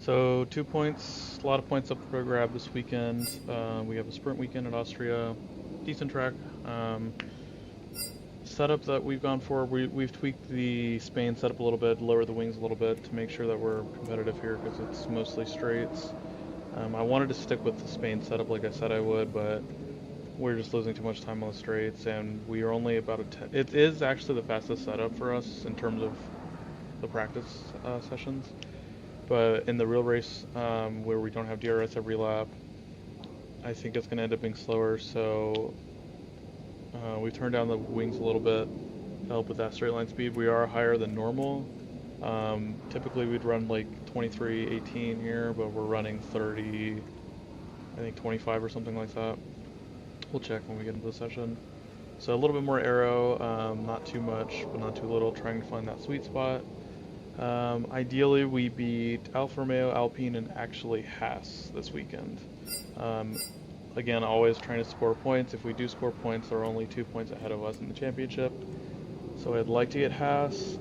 So 2 points, a lot of points up for grab this weekend. We have a sprint weekend at Austria, decent track. Setup that we've gone for, we've tweaked the Spain setup a little bit, lowered the wings a little bit to make sure that we're competitive here because it's mostly straights. I wanted to stick with the Spain setup like I said I would, but we're just losing too much time on the straights, and we are only about it is actually the fastest setup for us in terms of the practice sessions. But in the real race, where we don't have DRS every lap, I think it's going to end up being slower, so we turned down the wings a little bit to help with that straight line speed. We are higher than normal. Typically we'd run like 23.18 here, but we're running 30, I think 25 or something like that. We'll check when we get into the session. So a little bit more aero, not too much, but not too little, trying to find that sweet spot. Ideally, we beat Alfa Romeo, Alpine, and actually Haas this weekend. Again, always trying to score points. If we do score points, they're only 2 points ahead of us in the championship. So I'd like to get Haas.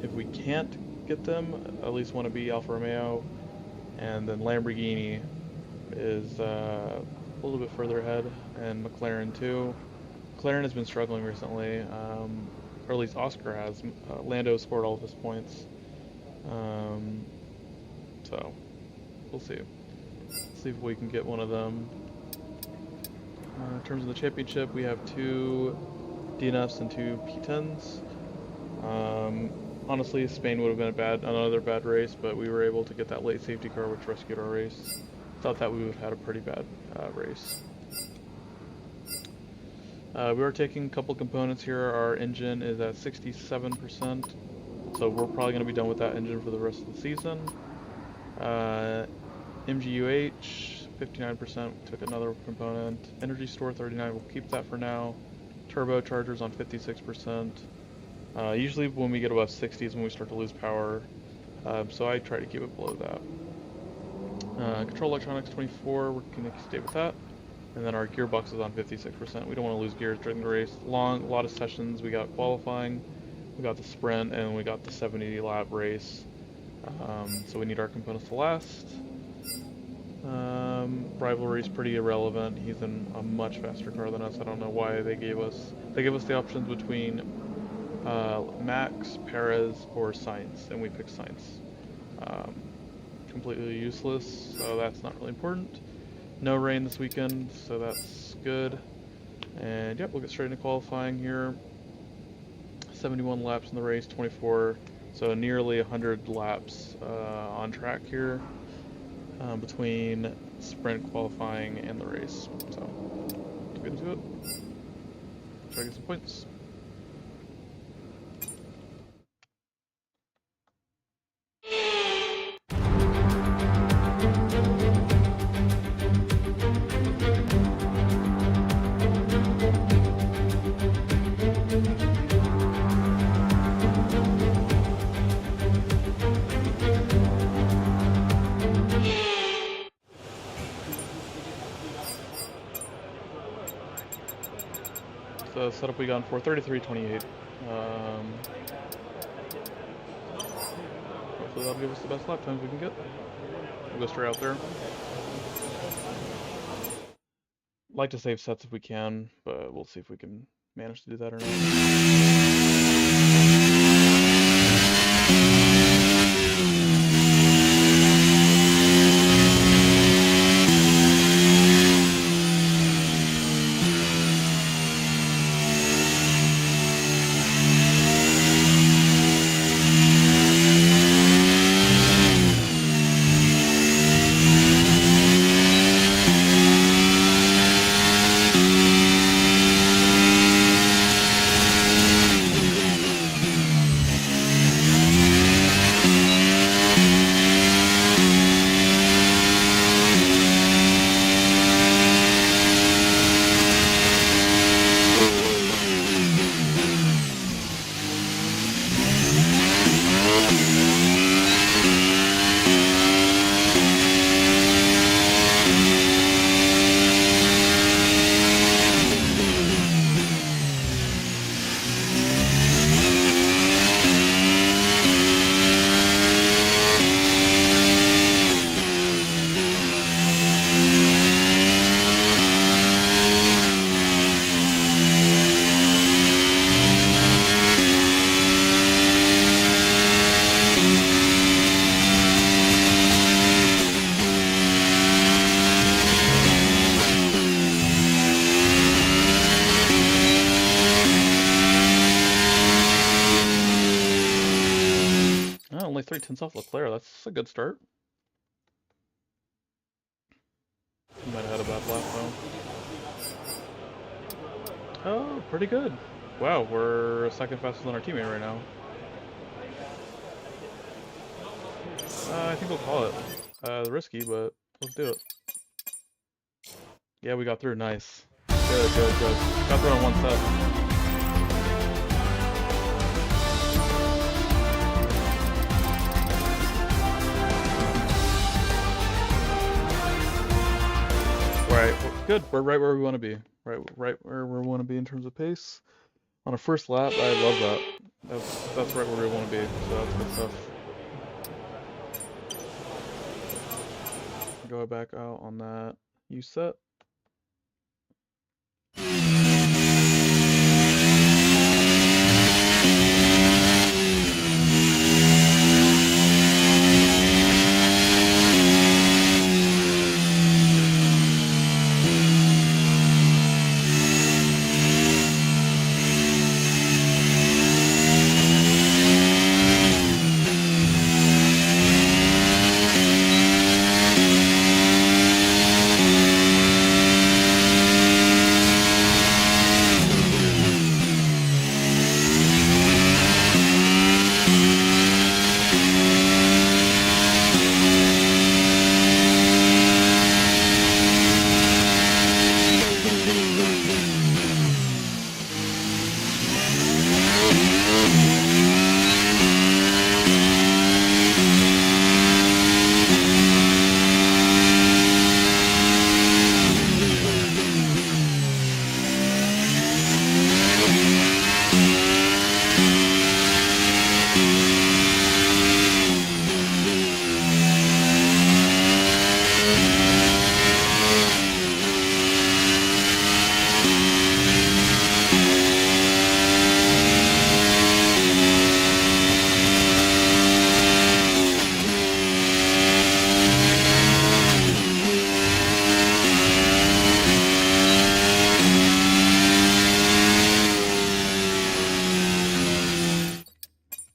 If we can't get them, at least want to be Alfa Romeo. And then Lamborghini is a little bit further ahead, and McLaren too. McLaren has been struggling recently. Or at least Oscar has. Lando scored all of his points. So, we'll see. See if we can get one of them. In terms of the championship, we have 2 DNFs and 2 P10s. Honestly, Spain would have been another bad race, but we were able to get that late safety car, which rescued our race. Thought that we would have had a pretty bad race. We are taking a couple components here. Our engine is at 67%, so we're probably going to be done with that engine for the rest of the season. MGUH, 59%, took another component. Energy store 39, we'll keep that for now. Turbochargers on 56%. Usually when we get above 60 is when we start to lose power, so I try to keep it below that. Control electronics 24, we're going to stay with that. And then our gearbox is on 56%. We don't want to lose gears during the race. A lot of sessions. We got qualifying, we got the sprint, and we got the 70 lap race. So we need our components to last. Rivalry is pretty irrelevant. He's in a much faster car than us. I don't know why they gave us the options between Max, Perez, or Sainz, and we picked Sainz. Completely useless, so that's not really important. No rain this weekend, so that's good. And yep, we'll get straight into qualifying here. 71 laps in the race, 24, so nearly 100 laps on track here between sprint, qualifying, and the race. So let's get into it. Try to get some points. The setup we got for 33.28. Hopefully that'll give us the best lap times we can get. We'll go straight out there. Like to save sets if we can, but we'll see if we can manage to do that or not. 2.10 off Leclerc. That's a good start. He might have had a bad lap though. Oh, pretty good. Wow, we're a second faster than our teammate right now. I think we'll call it. Risky, but let's do it. Yeah, we got through. Nice. Good, good, good. Got through on one set. Right, good. We're right where we want to be. Right where we want to be in terms of pace. On a first lap, I love that. That's right where we want to be. So that's good stuff. Go back out on that U set.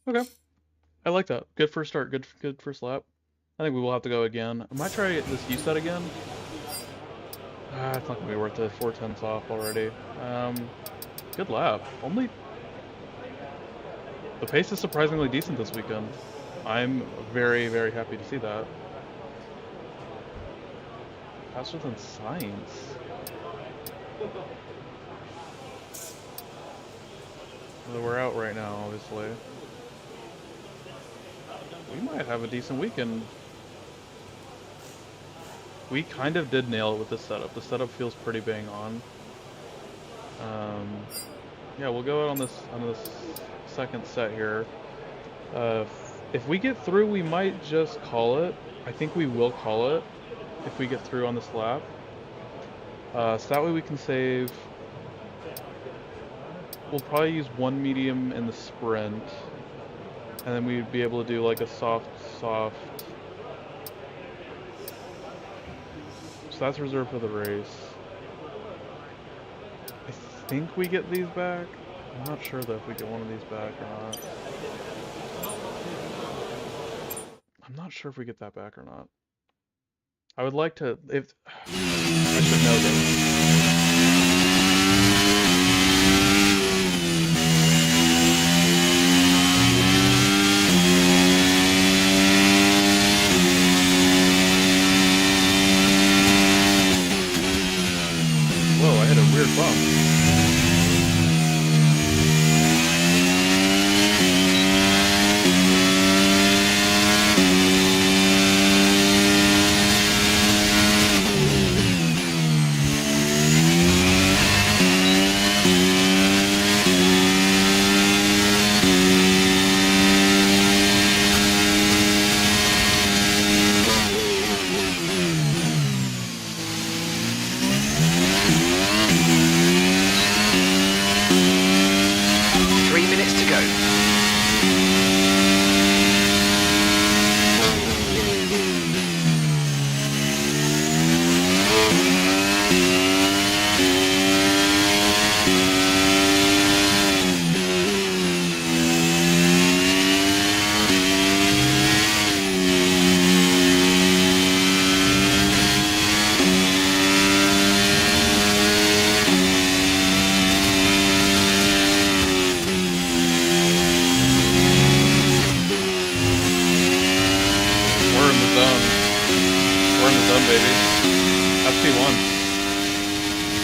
Okay. I like that. Good first start. Good first lap. I think we will have to go again. I might try this U set again. It's not gonna be worth it. 4/10 off already. Good lap. Only the pace is surprisingly decent this weekend. I'm very, very happy to see that. Faster than science. Well, we're out right now, obviously. We might have a decent weekend. We kind of did nail it with this setup. The setup feels pretty bang on. Yeah, we'll go out on this second set here. If we get through, we might just call it. I think we will call it if we get through on this lap. So that way we can save. We'll probably use one medium in the sprint, and then we'd be able to do like a soft. So that's reserved for the race. I think we get these back. I'm not sure though if we get one of these back or not. I'm not sure if we get that back or not. I would like to, if, I should know this. Whoa, I hit a weird bump.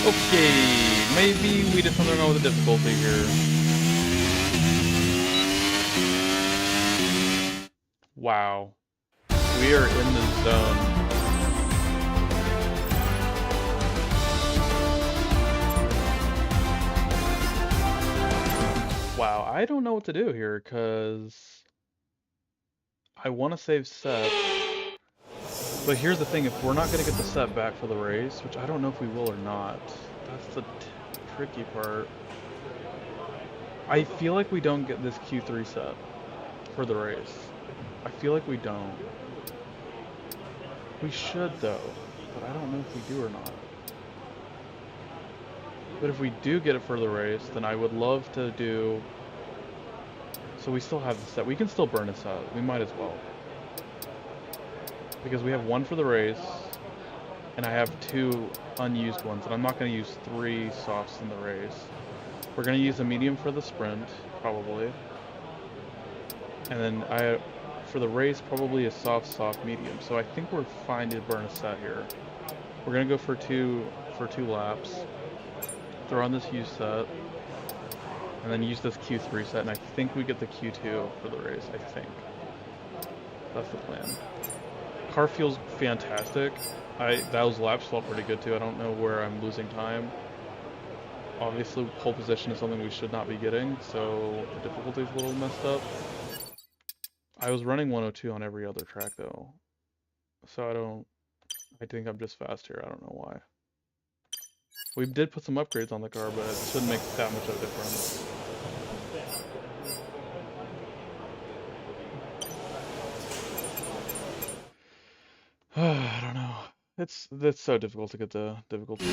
Okay, maybe we did something wrong with the difficulty here. Wow. We are in the zone. Wow, I don't know what to do here, because I want to save set. But here's the thing, if we're not going to get the set back for the race, which I don't know if we will or not, that's the tricky part. I feel like we don't get this Q3 set for the race. I feel like we don't. We should though, but I don't know if we do or not. But if we do get it for the race, then I would love to do... So we still have the set. We can still burn a set. We might as well. Because we have one for the race, and I have 2 unused ones, and I'm not going to use 3 softs in the race. We're going to use a medium for the sprint, probably. And then for the race, probably a soft, medium. So I think we're fine to burn a set here. We're going to go for two laps. Throw on this used set. And then use this Q3 set, and I think we get the Q2 for the race, I think. That's the plan. Car feels fantastic. Those laps felt pretty good too. I don't know where I'm losing time. Obviously, pole position is something we should not be getting, so the difficulty is a little messed up. I was running 102 on every other track though, so I think I'm just fast here. I don't know why. We did put some upgrades on the car, but it shouldn't make that much of a difference. I don't know. It's so difficult to get the difficulty.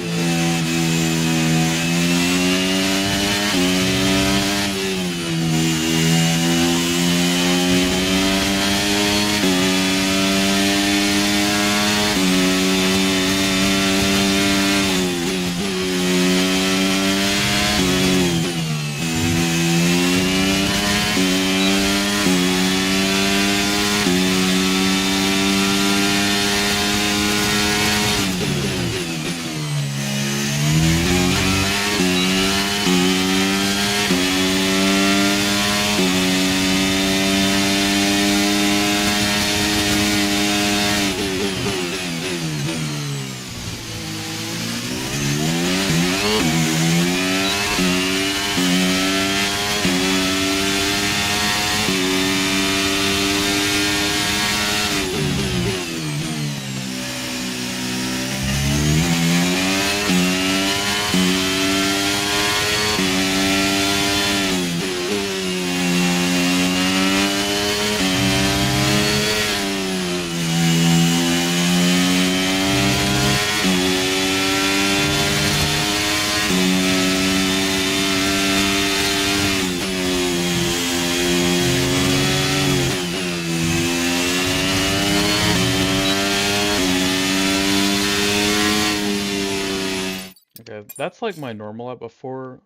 That's like my normal lap before.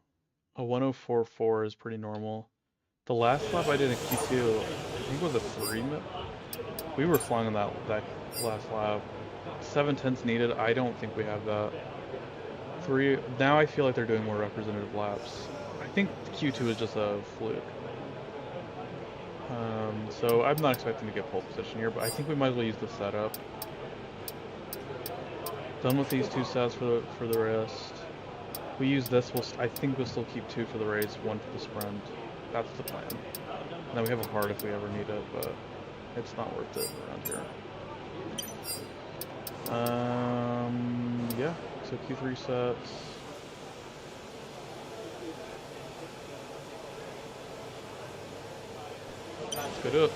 A 104.4 is pretty normal. The last lap I did in Q2, I think was a 3-minute. We were flying on that last lap. 7/10 needed. I don't think we have that. Now I feel like they're doing more representative laps. I think Q2 is just a fluke. So I'm not expecting to get pole position here, but I think we might as well use the setup. Done with these 2 sets for the rest. We use this, I think we'll still keep 2 for the race, 1 for the sprint. That's the plan. And then we have a hard if we ever need it, but it's not worth it around here. Yeah, so Q3 sets. Let's go do it.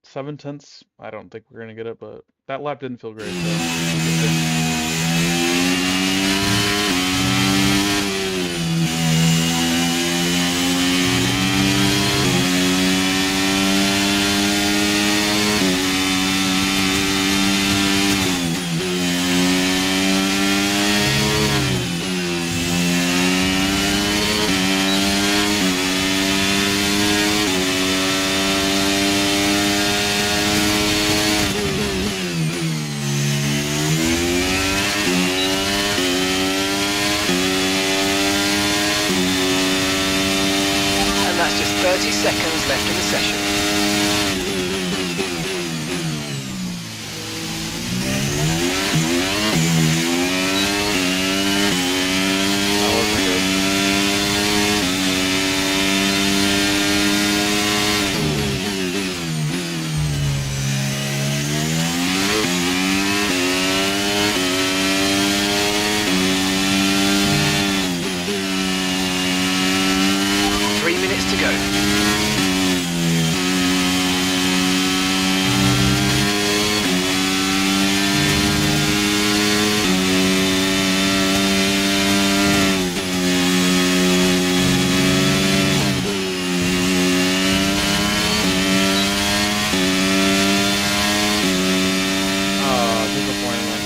7/10. I don't think we're gonna get it, but that lap didn't feel great. So. just 30 seconds left in the session. That wasn't good. 3 minutes to go. Disappointingly.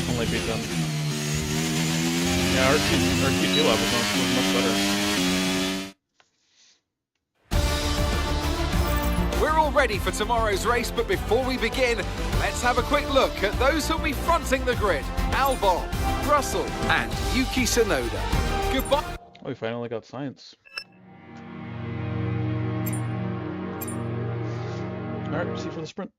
Only beat them. Yeah, our QT level was much better. We're all ready for tomorrow's race, but before we begin, let's have a quick look at those who'll be fronting the grid. Albon, Russell and Yuki Tsunoda. Goodbye. Oh, we finally got science. Alright, see you for the sprint.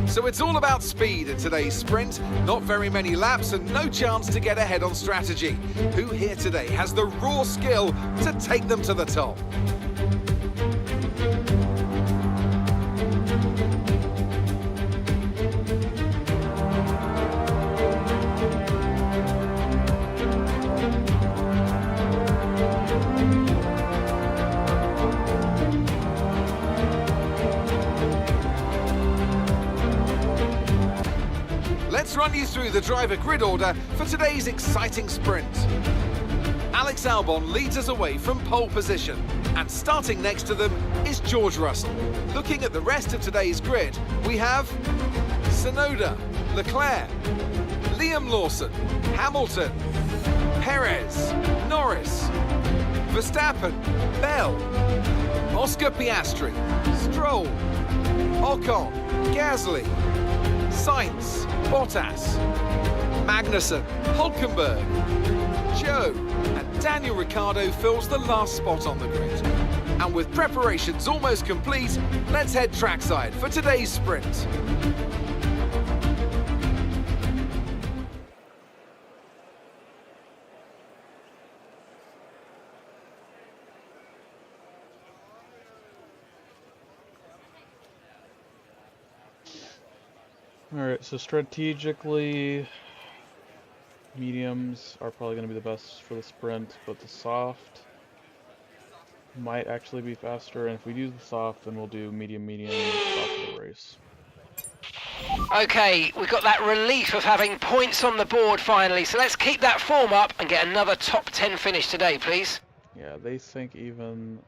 So it's all about speed in today's sprint. Not very many laps and no chance to get ahead on strategy. Who here today has the raw skill to take them to the top? Let's run you through the driver grid order for today's exciting sprint. Alex Albon leads us away from pole position, and starting next to them is George Russell. Looking at the rest of today's grid, we have Tsunoda, Leclerc, Liam Lawson, Hamilton, Perez, Norris, Verstappen, Bell, Oscar Piastri, Stroll, Ocon, Gasly, Sainz, Bottas, Magnussen, Hulkenberg, Joe and Daniel Ricciardo fills the last spot on the grid. And with preparations almost complete, let's head trackside for today's sprint. Alright, so strategically, mediums are probably going to be the best for the sprint, but the soft might actually be faster, and if we do the soft, then we'll do medium, soft for the race. Okay, we've got that relief of having points on the board finally, so let's keep that form up and get another top 10 finish today, please. Yeah, they think even...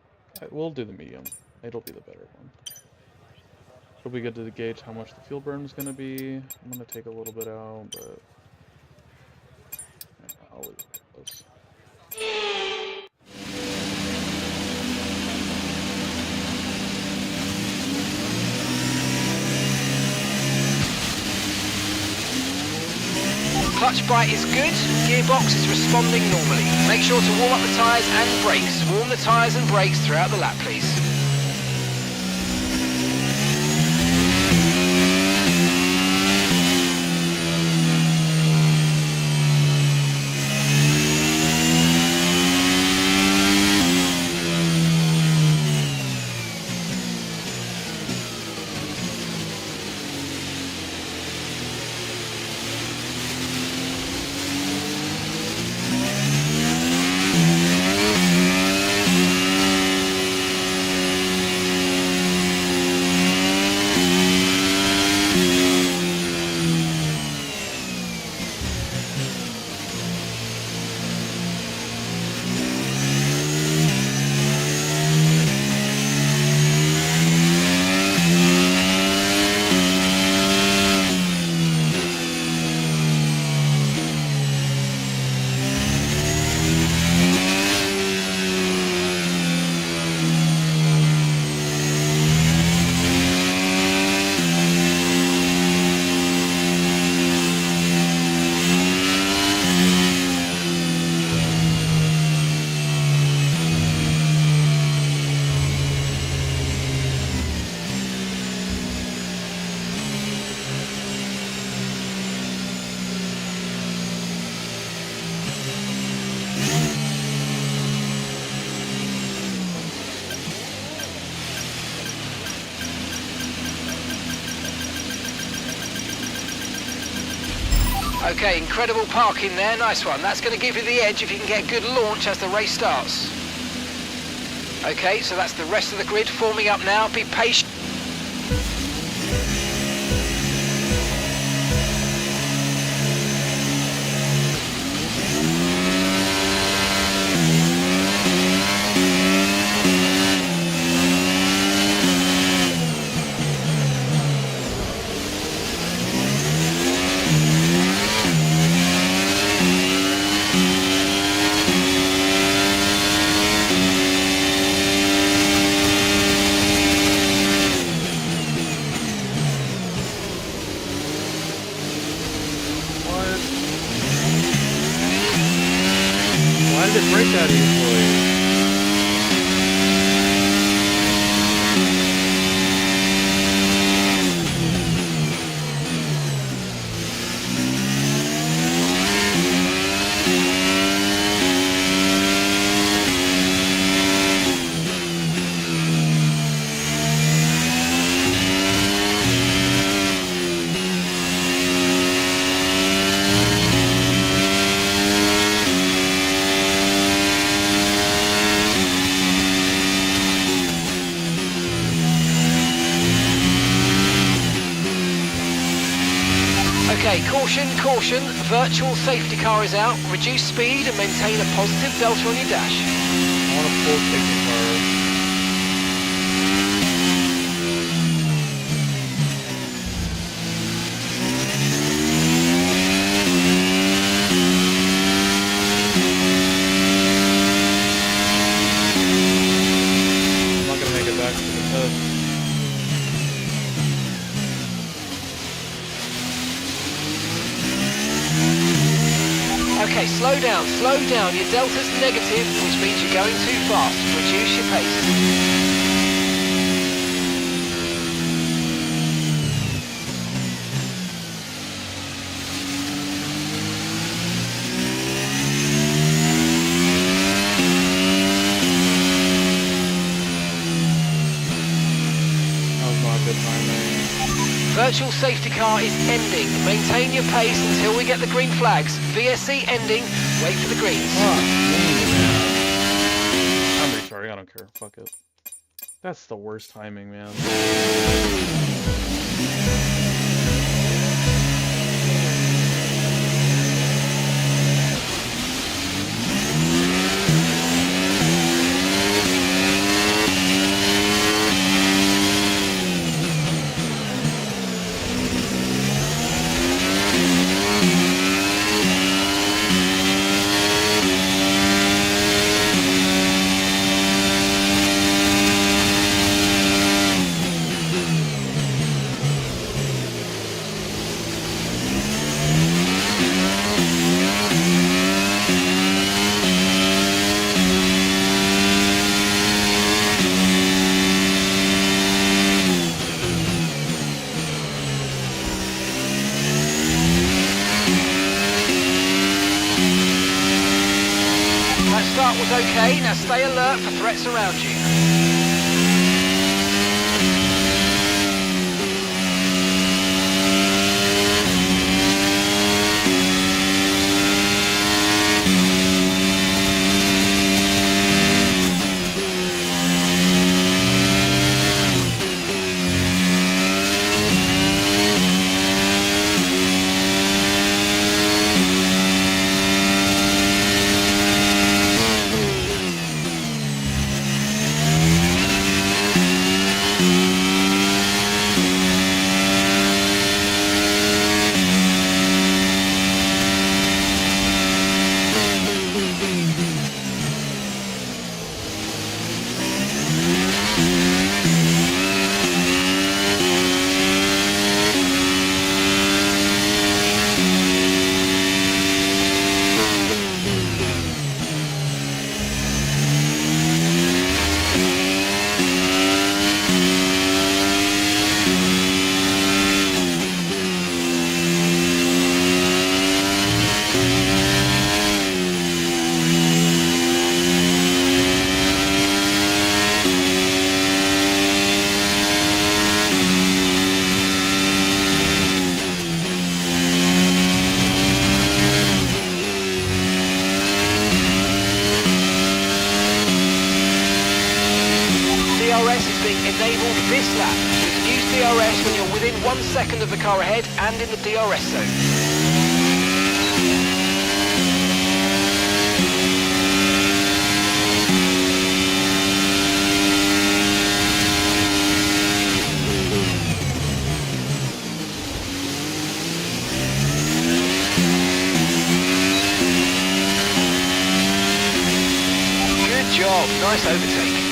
We'll do the medium. It'll be the better one. It'll be good to gauge how much the fuel burn is going to be. I'm going to take a little bit out, but... yeah, I'll leave it close. Clutch bite is good, gearbox is responding normally. Make sure to warm up the tyres and brakes. Warm the tyres and brakes throughout the lap, please. Okay, incredible parking there, nice one. That's going to give you the edge if you can get a good launch as the race starts. Okay, so that's the rest of the grid forming up now. Be patient. Why did it break that easily? Okay, caution, caution. Virtual safety car is out. Reduce speed and maintain a positive delta on your dash. I want a full safety car. I'm not gonna make it back to the test. Okay, slow down, slow down. Your delta's negative, which means you're going too fast. Reduce your pace. Virtual safety car is ending. Maintain your pace until we get the green flags. VSC ending. Wait for the greens. I'm restarting. I don't care. Fuck it. That's the worst timing, man. Start was okay, now stay alert for threats around you. Enabled this lap. You can use DRS when you're within 1 second of the car ahead and in the DRS zone. Good job, nice overtake.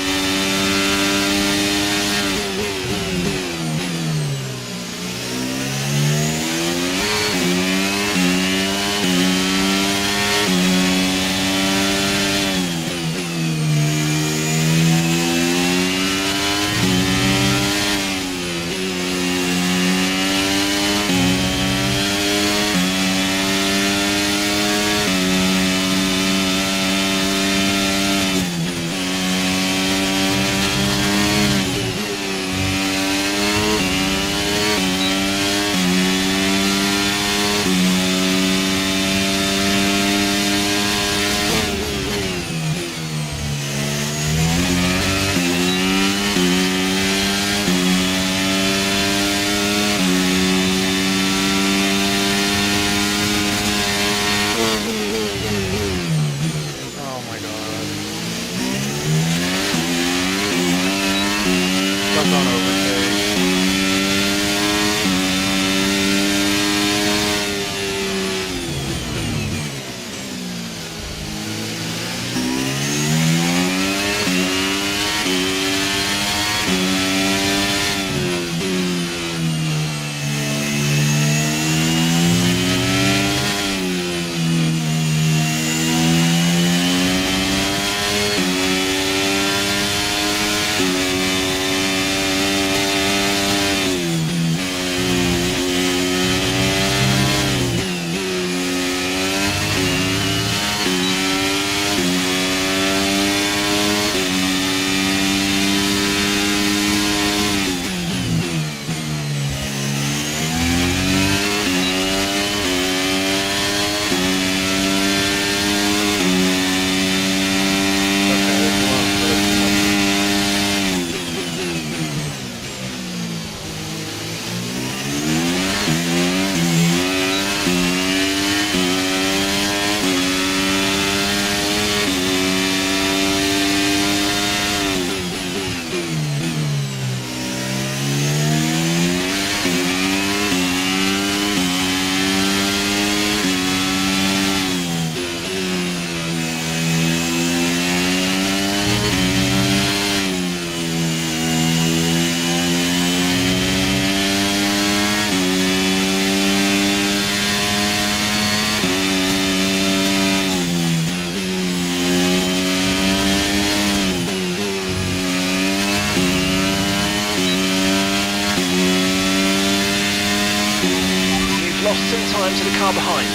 lost some time to the car behind.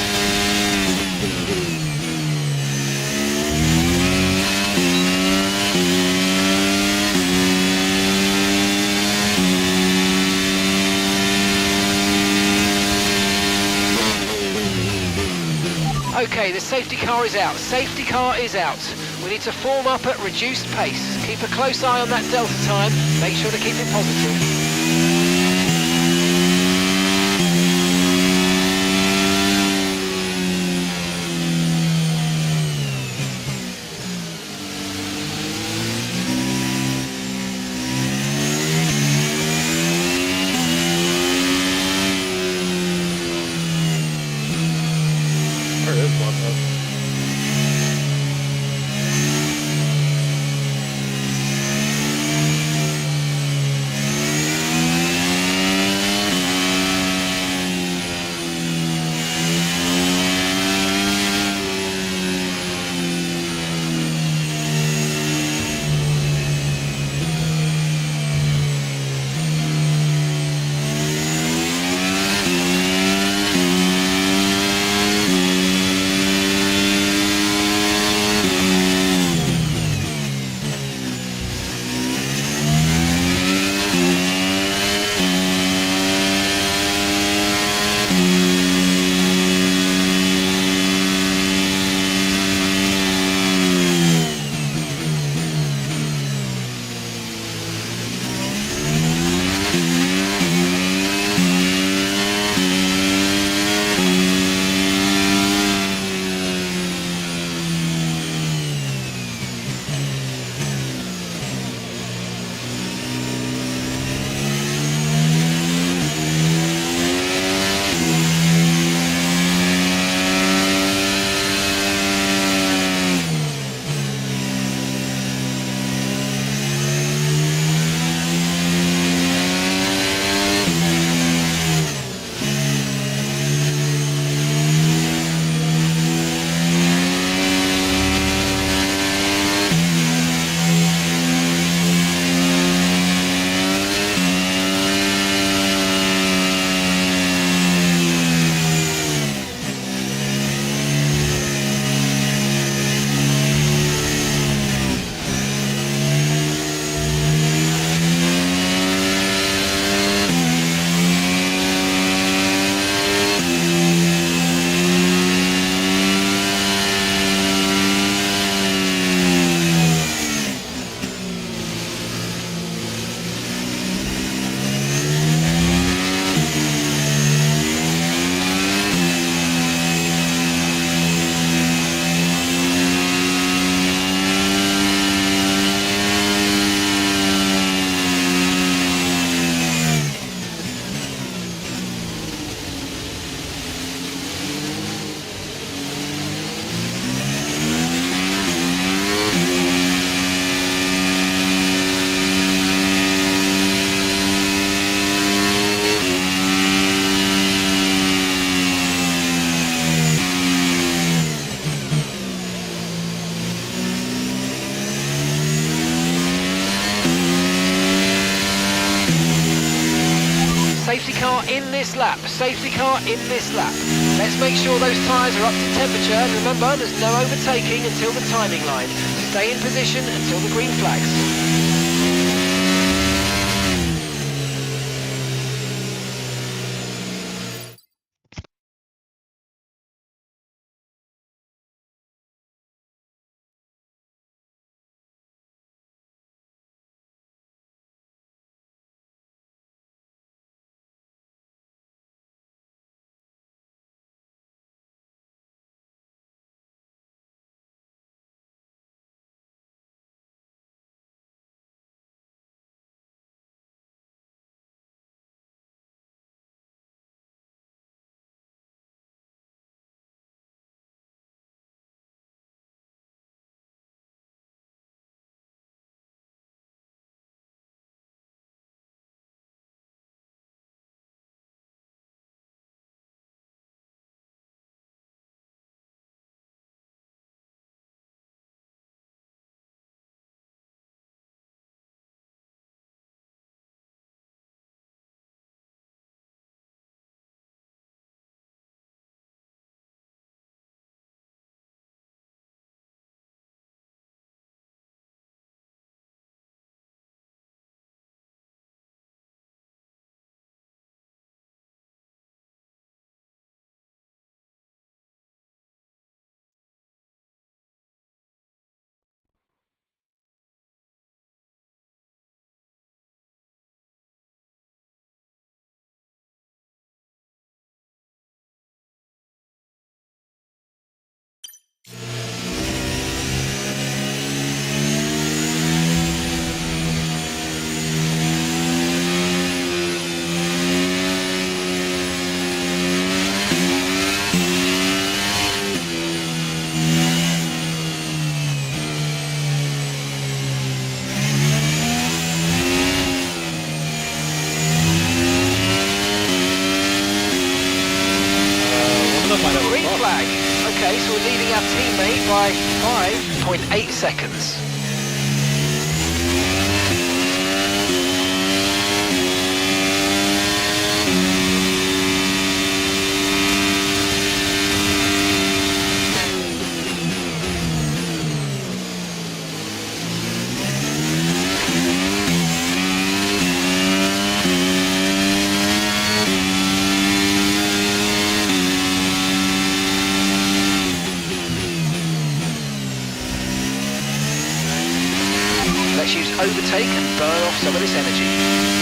Okay, the safety car is out. Safety car is out. We need to form up at reduced pace. Keep a close eye on that delta time. Make sure to keep it positive. There is one up. Safety car in this lap. Safety car in this lap. Let's make sure those tyres are up to temperature. And remember, there's no overtaking until the timing line. Stay in position until the green flags. Okay, so we're leading our teammate by 5.8 seconds. Let's use overtake and burn off some of this energy.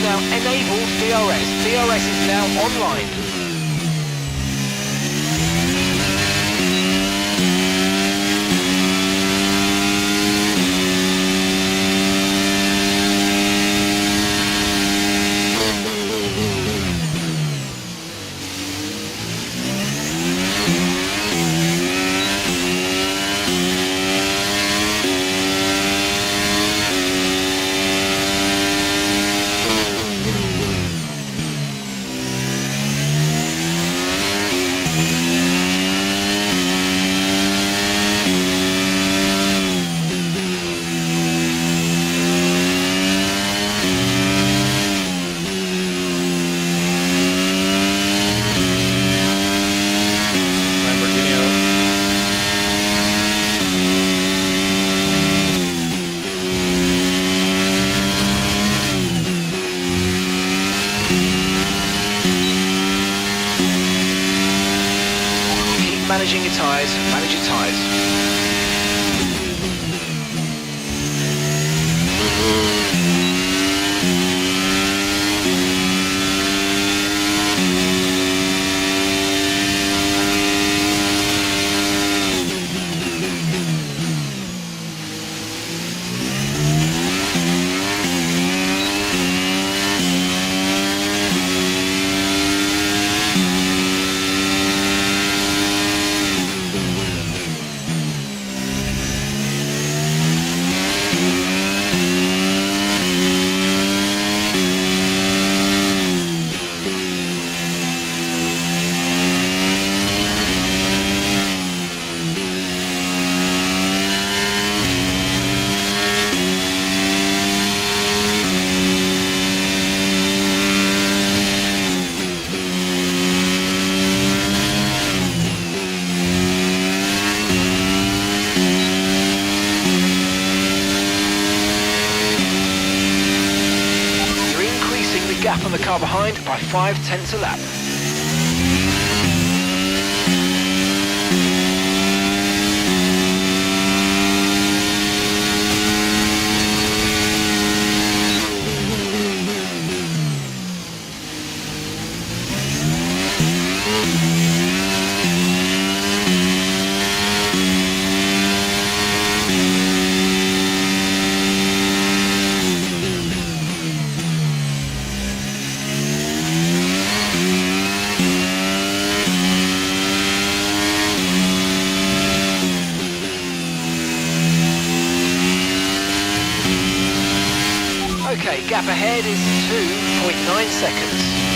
Now enabled DRS. DRS is now online. Managing your tyres, manage your tyres. Gap on the car behind by 0.5 a lap. Okay, gap ahead is 2.9 seconds.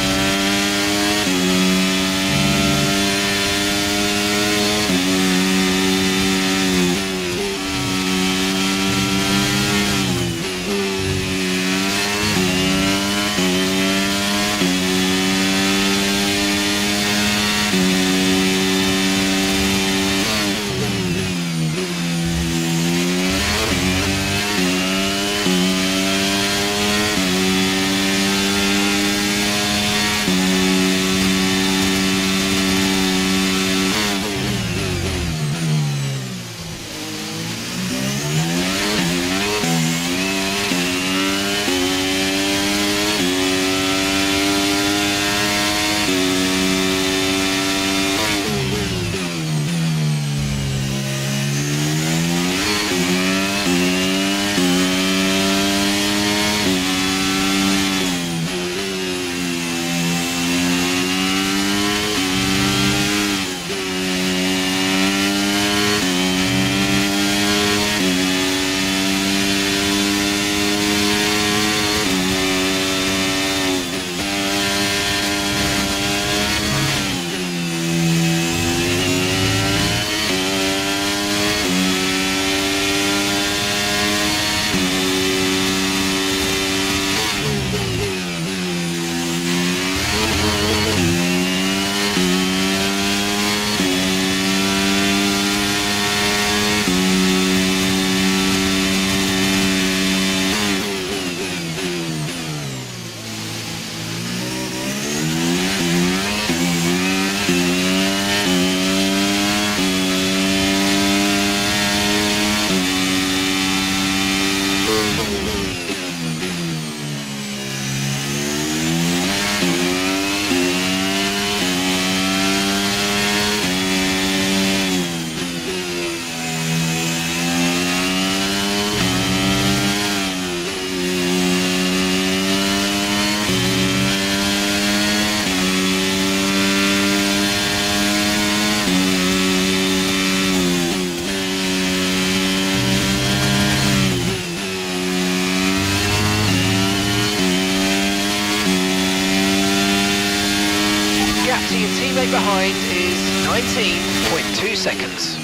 To your teammate behind is 19.2 seconds.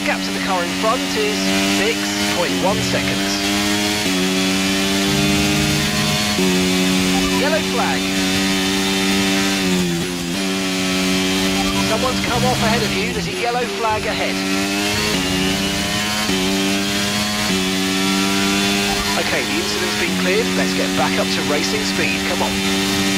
Gap to the car in front is 6.1 seconds. Yellow flag. Someone's come off ahead of you. There's a yellow flag ahead. Okay, the incident's been cleared. Let's get back up to racing speed. Come on.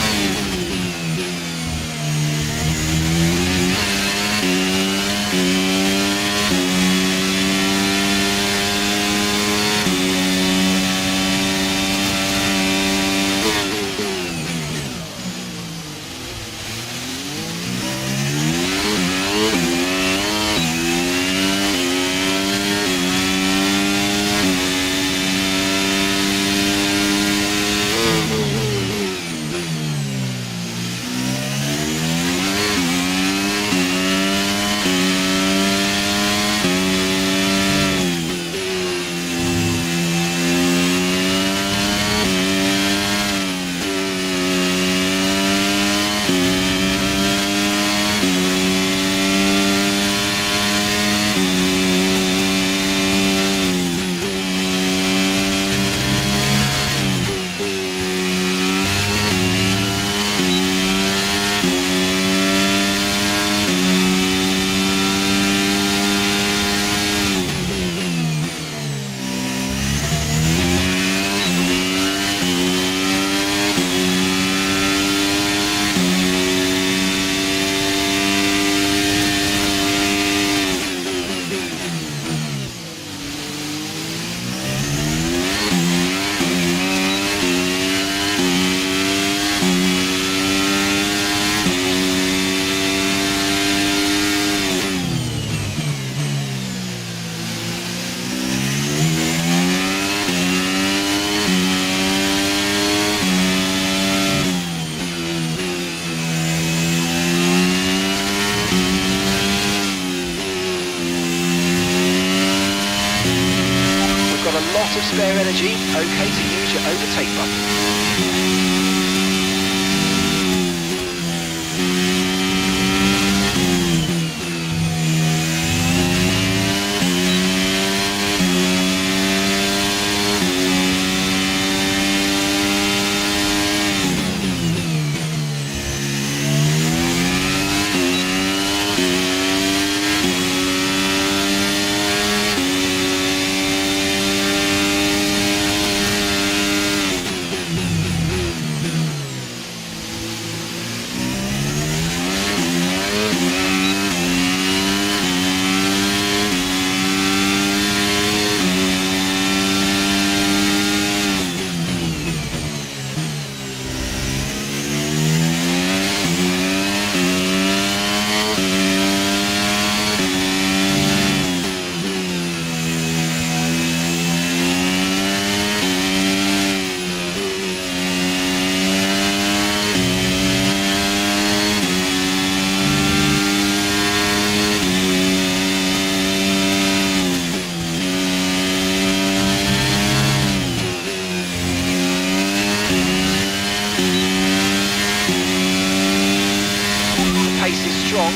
strategy. Okay to use your overtake button.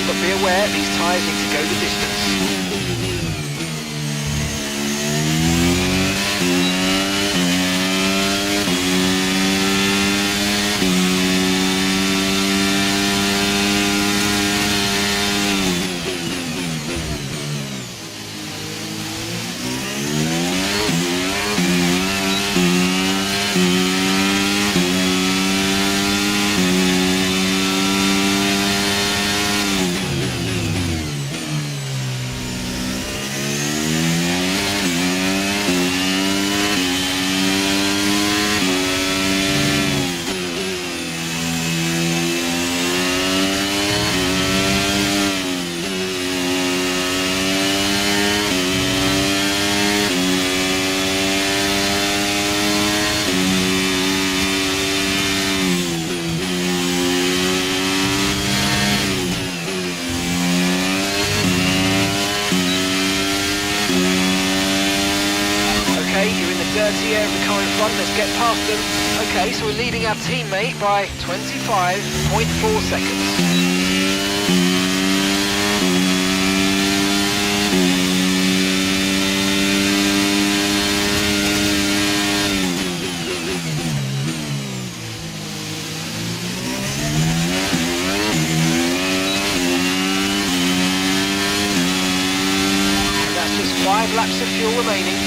But be aware, these tyres need to go the distance. Dirty air of the car in front, let's get past them. Okay, so we're leading our teammate by 25.4 seconds. And that's just 5 laps of fuel remaining.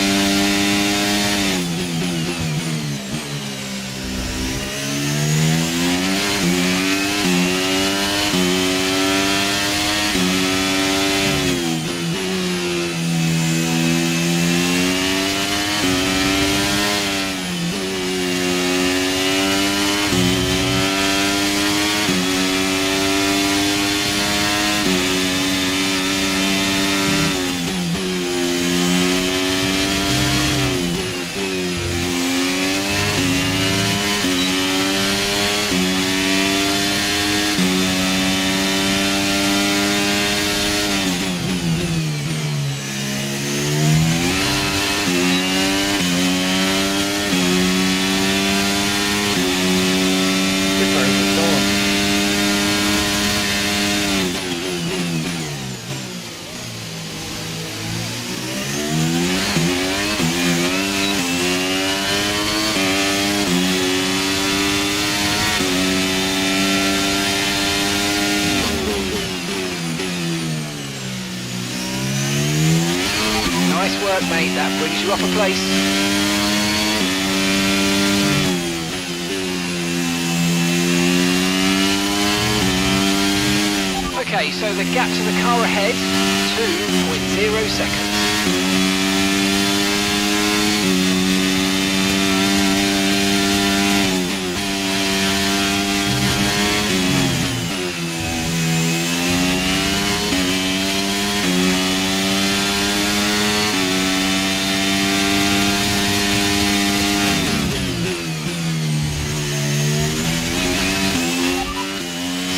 Nice work, mate, that brings you up a place. Okay, so the gap to the car ahead, 2.0 seconds.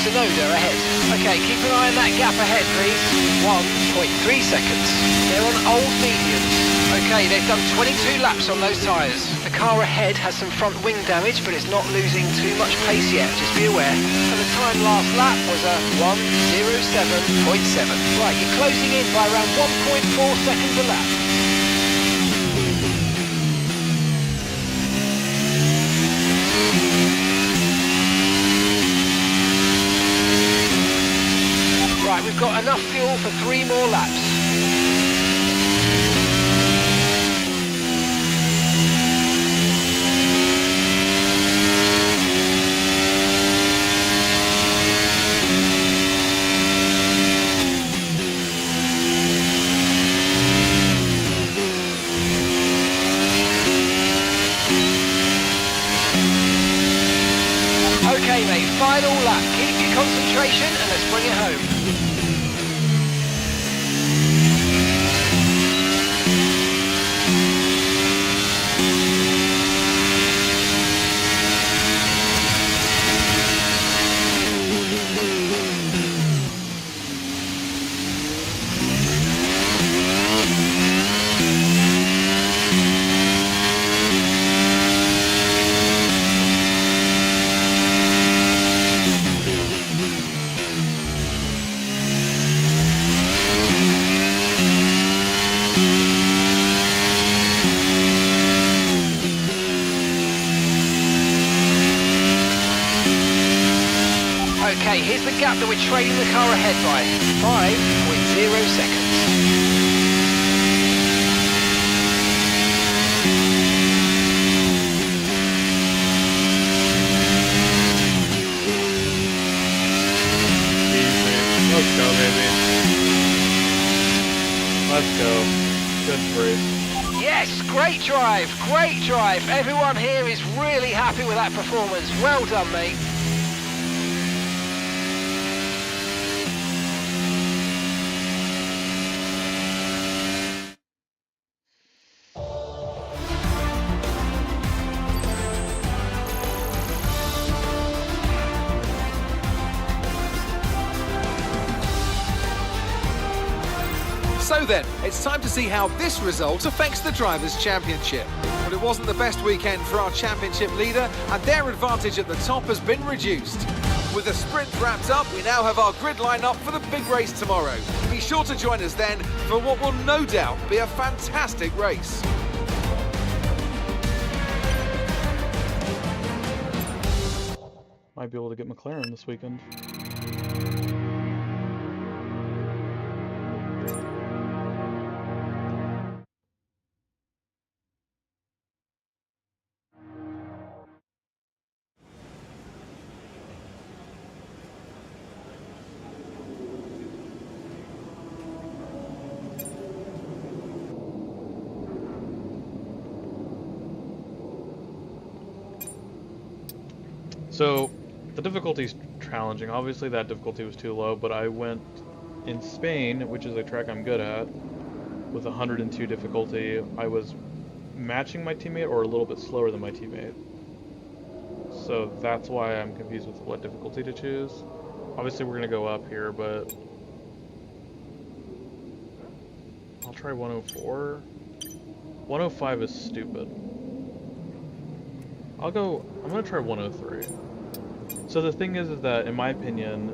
Sonoda ahead. Okay, keep an eye on that gap ahead, please. 1.3 seconds. They're on old mediums. Okay, they've done 22 laps on those tyres. The car ahead has some front wing damage, but it's not losing too much pace yet, just be aware. And the time last lap was a 1:07.7. Right, you're closing in by around 1.4 seconds a lap. Right, we've got enough fuel for 3 more laps. Okay, mate, final lap. Keep your concentration and let's bring it home. Okay, here's the gap that we're trailing the car ahead by. 5.0 seconds. Easy. Let's go, baby. Let's go. Good race. Yes, great drive, great drive. Everyone here is really happy with that performance. Well done, mate. So then, it's time to see how this result affects the Drivers' Championship. But it wasn't the best weekend for our championship leader, and their advantage at the top has been reduced. With the sprint wrapped up, we now have our grid line up for the big race tomorrow. Be sure to join us then for what will no doubt be a fantastic race. Might be able to get McLaren this weekend. So, the difficulty's challenging. Obviously that difficulty was too low, but I went in Spain, which is a track I'm good at, with 102 difficulty. I was matching my teammate or a little bit slower than my teammate. So that's why I'm confused with what difficulty to choose. Obviously we're gonna go up here, but I'll try 104. 105 is stupid. I'm gonna try 103. So the thing is that, in my opinion,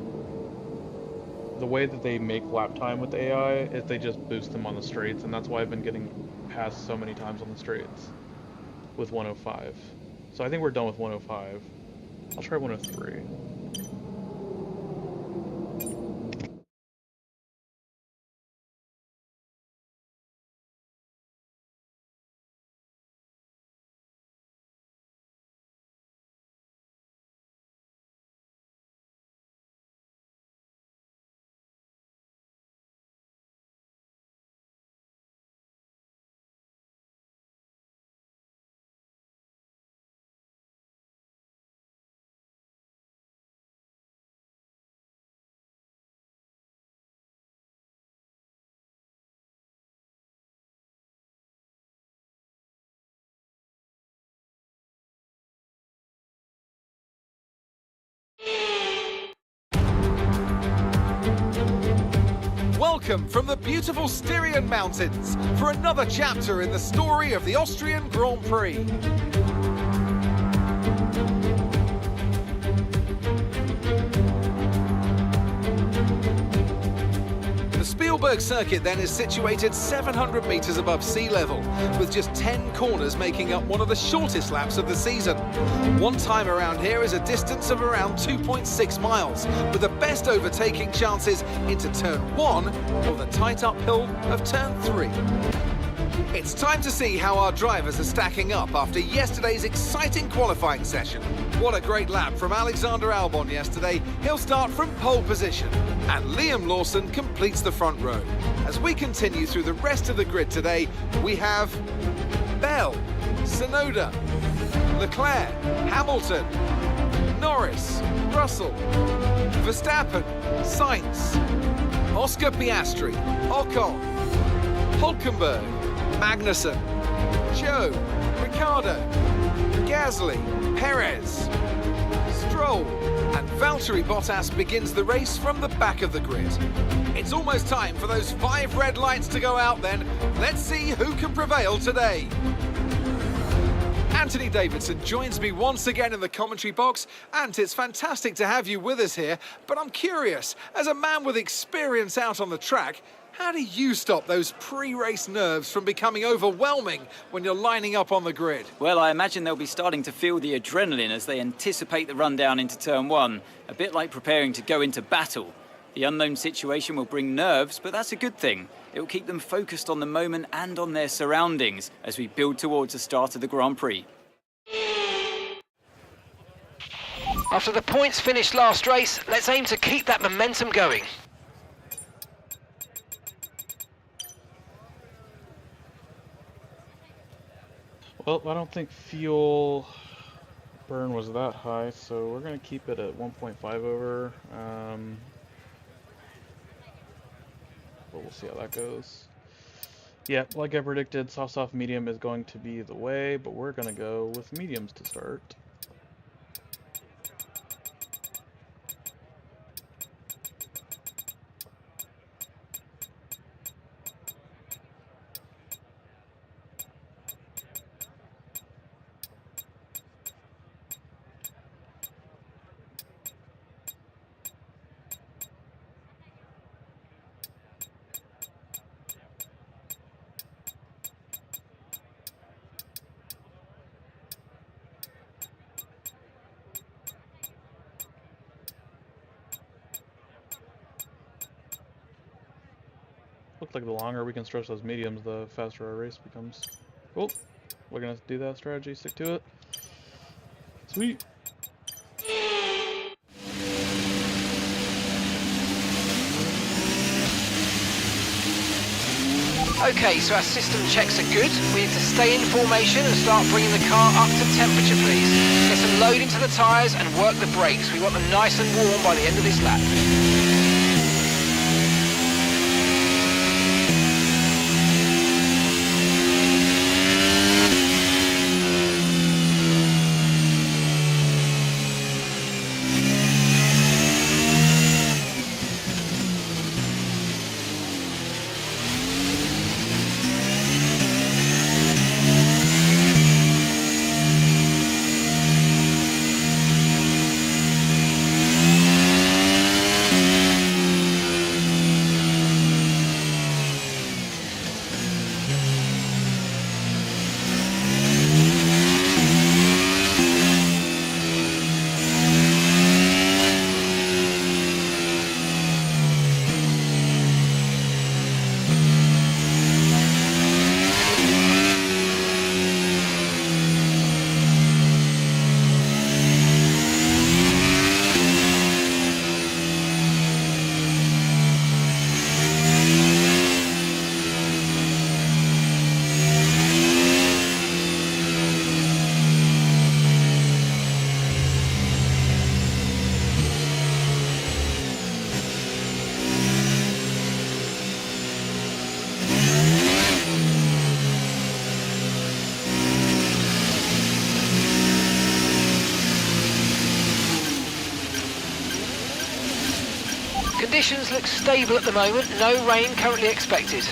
the way that they make lap time with the AI is they just boost them on the straights, and that's why I've been getting passed so many times on the straights with 105. So I think we're done with 105. I'll try 103. Welcome from the beautiful Styrian Mountains for another chapter in the story of the Austrian Grand Prix. The Spielberg circuit then is situated 700 metres above sea level, with just 10 corners making up one of the shortest laps of the season. One time around here is a distance of around 2.6 miles, with the best overtaking chances into turn 1 or the tight uphill of turn 3. It's time to see how our drivers are stacking up after yesterday's exciting qualifying session. What a great lap from Alexander Albon yesterday. He'll start from pole position. And Liam Lawson completes the front row. As we continue through the rest of the grid today, we have Bell, Tsunoda, Leclerc, Hamilton, Norris, Russell, Verstappen, Sainz, Oscar Piastri, Ocon, Hulkenberg, Magnussen, Joe, Ricciardo, Gasly, Perez, Stroll, and Valtteri Bottas begins the race from the back of the grid. It's almost time for those 5 red lights to go out then. Let's see who can prevail today. Anthony Davidson joins me once again in the commentary box. Ant, it's fantastic to have you with us here, but I'm curious, as a man with experience out on the track, how do you stop those pre-race nerves from becoming overwhelming when you're lining up on the grid? Well, I imagine they'll be starting to feel the adrenaline as they anticipate the run down into turn 1, a bit like preparing to go into battle. The unknown situation will bring nerves, but that's a good thing. It will keep them focused on the moment and on their surroundings as we build towards the start of the Grand Prix. After the points finished last race, let's aim to keep that momentum going. Well, I don't think fuel burn was that high, so we're going to keep it at 1.5 over. But we'll see how that goes. Yeah, like I predicted, soft medium is going to be the way, but we're going to go with mediums to start. Looks like the longer we can stretch those mediums, the faster our race becomes. Cool. We're gonna do that strategy, stick to it. Sweet. Okay, so our system checks are good. We need to stay in formation and start bringing the car up to temperature, please. Get some load into the tyres and work the brakes. We want them nice and warm by the end of this lap. Conditions look stable at the moment, no rain currently expected.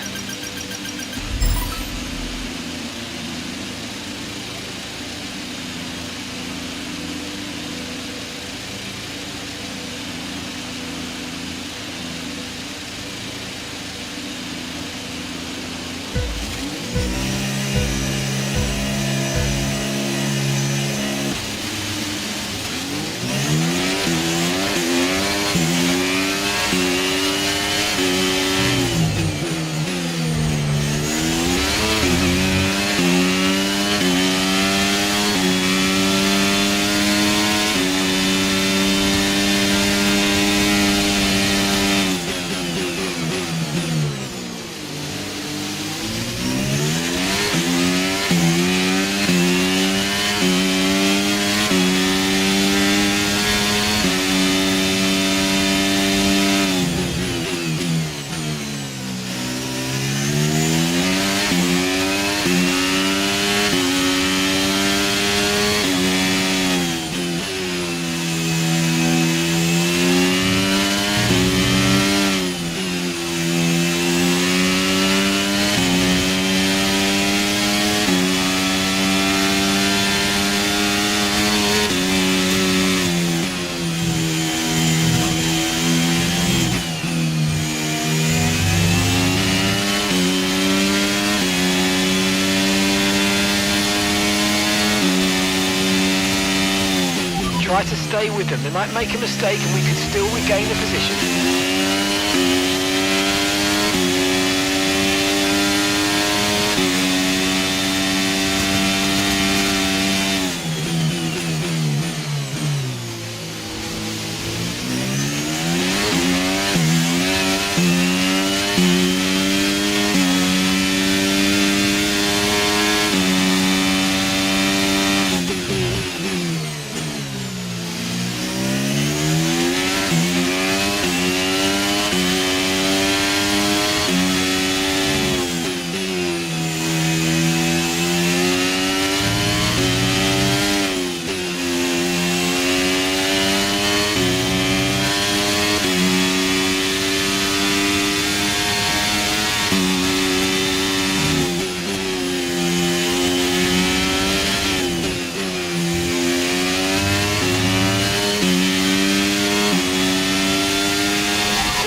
Try to stay with them. They might make a mistake and we can still regain the position.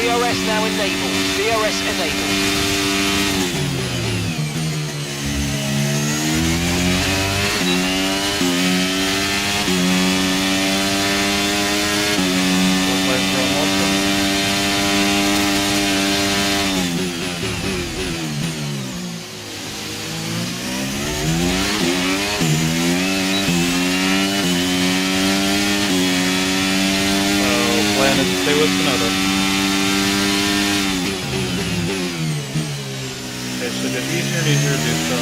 DRS now enabled. DRS enabled. Plan is to stay with Sonoda. It should get easier and easier to do so.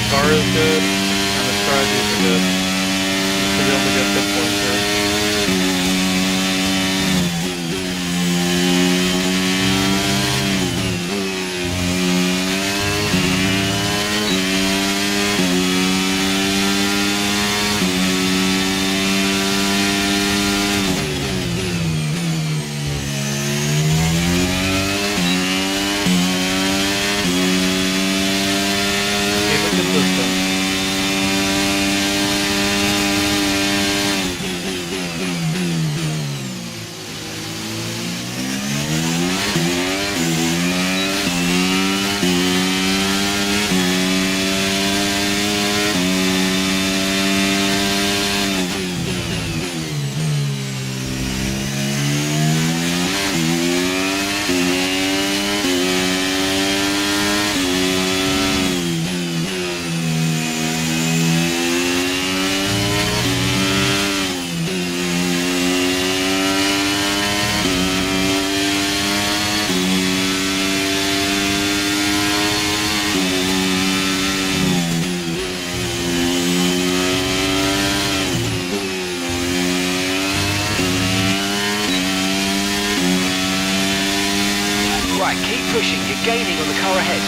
Car is good, and the strategies are good. You should be able to get good points here. pushing, you're gaining on the car ahead.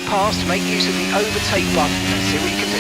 Past, make use of the overtake button and see what you can do.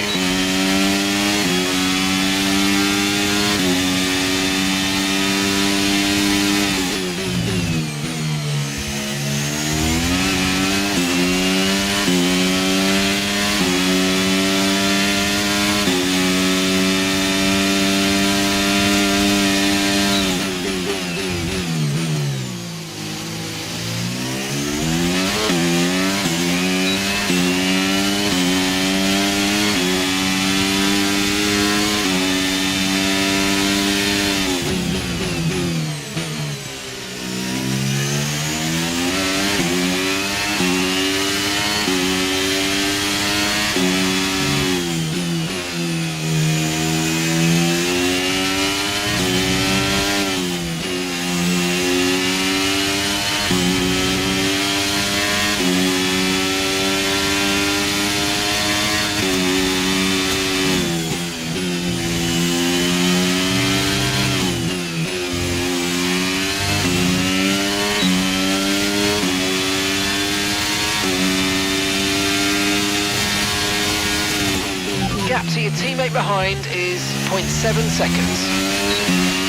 Gap to your teammate behind is 0.7 seconds.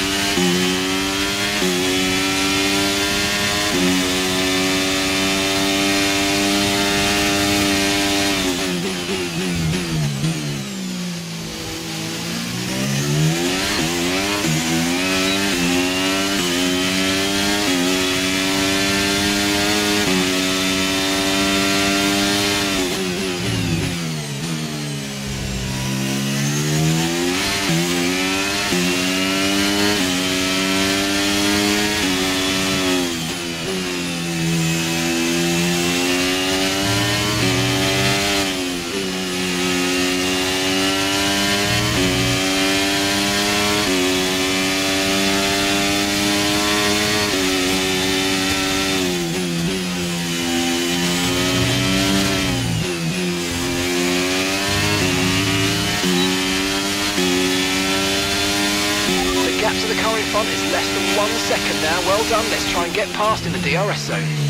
Gap to the car in front is less than 1 second now. Well done. Let's try and get past in the DRS zone.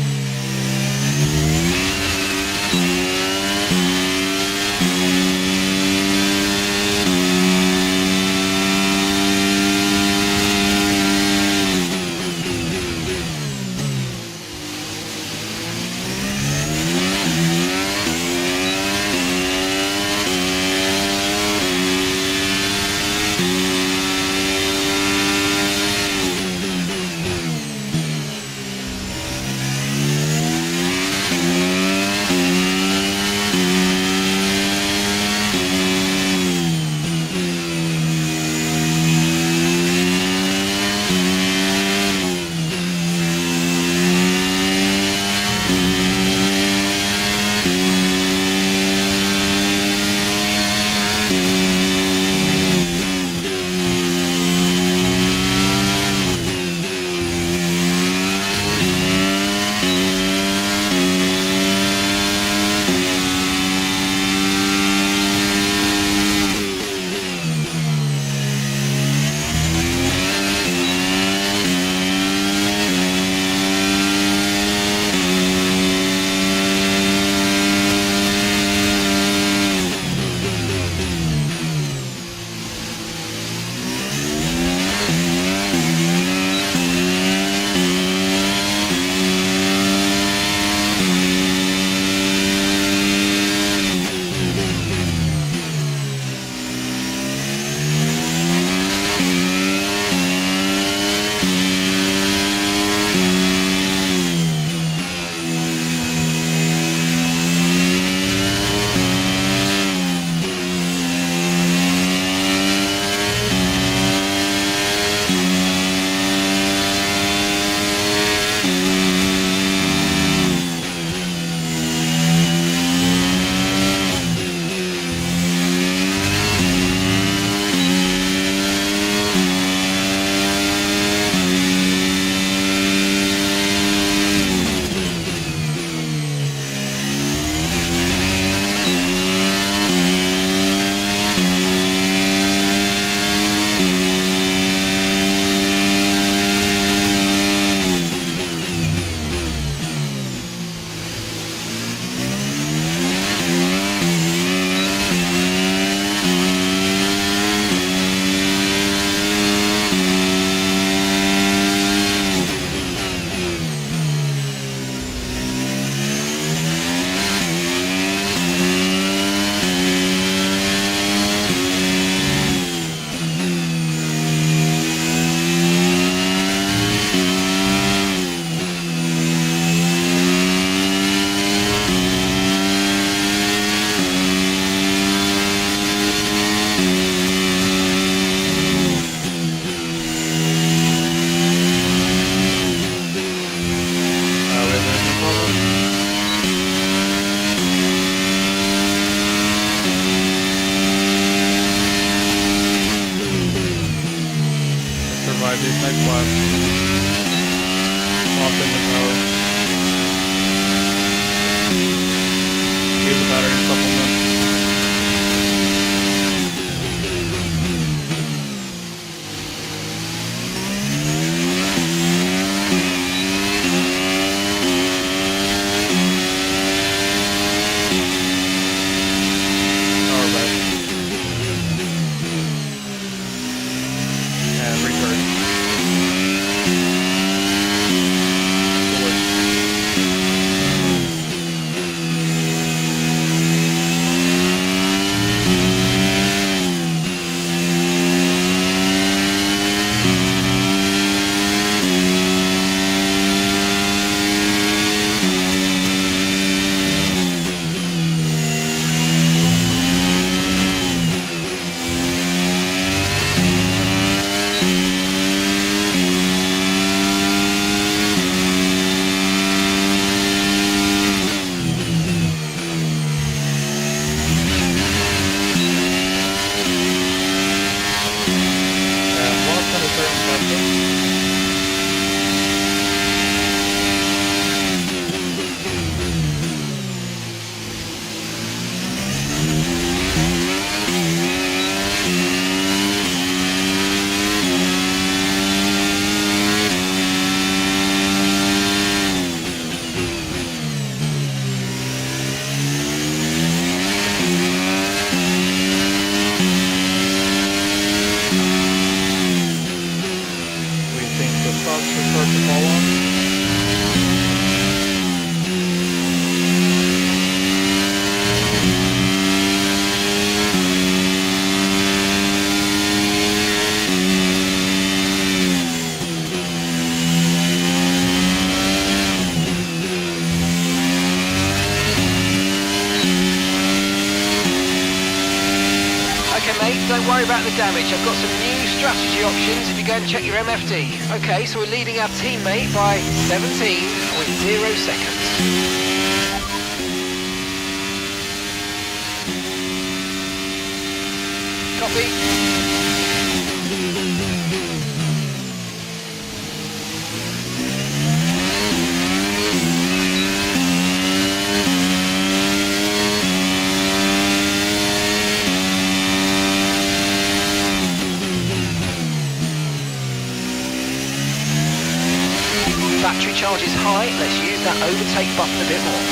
Lost engine power. Use the battery supplement. Power back. And recharge. Don't worry about the damage. I've got some new strategy options if you go and check your MFD. Okay, so we're leading our teammate by 17.0 seconds. Copy. Battery charge is high, let's use that overtake button a bit more.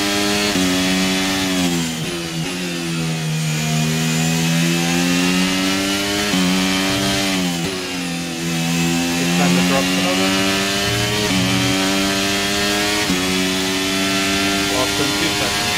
It's time to drop some of it. Lost in 2 seconds.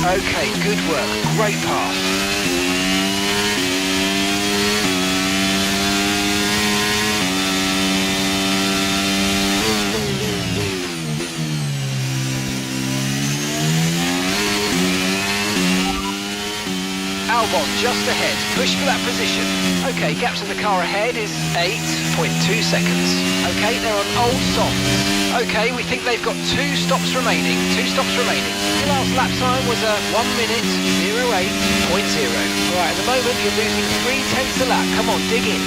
Okay, good work. Great pass. Albon just ahead. Push for that position. Okay, gaps in the car ahead is 8.2 seconds. Okay, they're on old softs. Okay, we think they've got 2 stops remaining. 2 stops remaining. Your last lap time was a 1 minute 08.0. Alright, at the moment you're losing 3/10 a lap. Come on, dig in.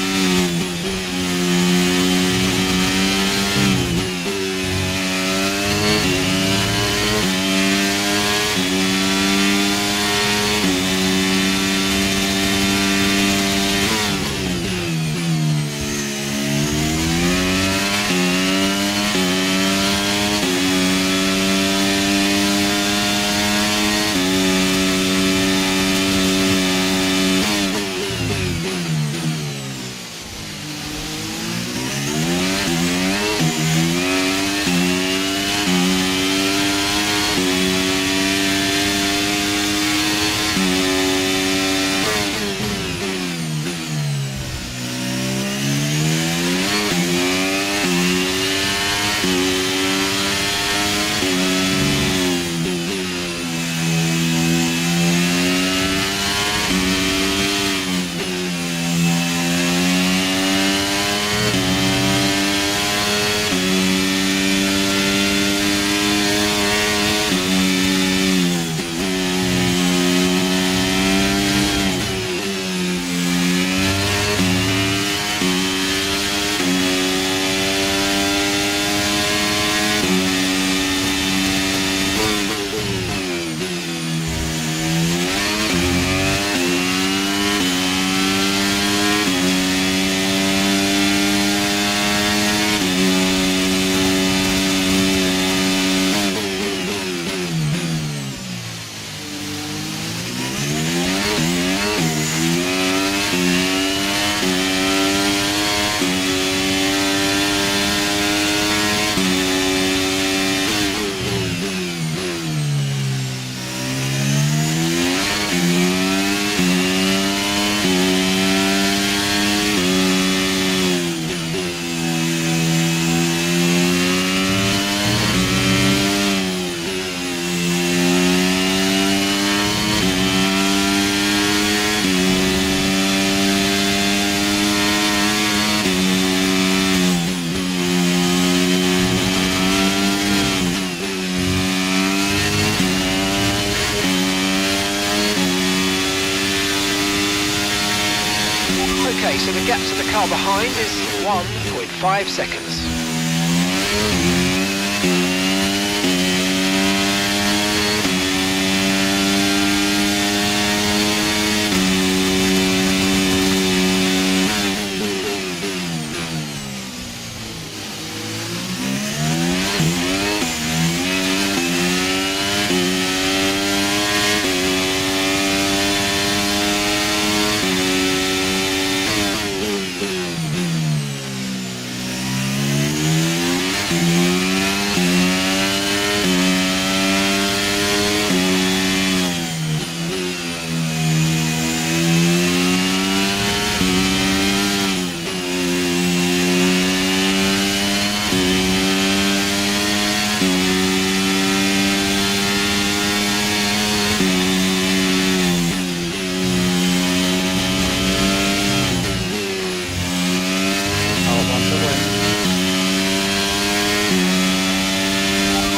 Okay, so the gap to the car behind is 1.5 seconds.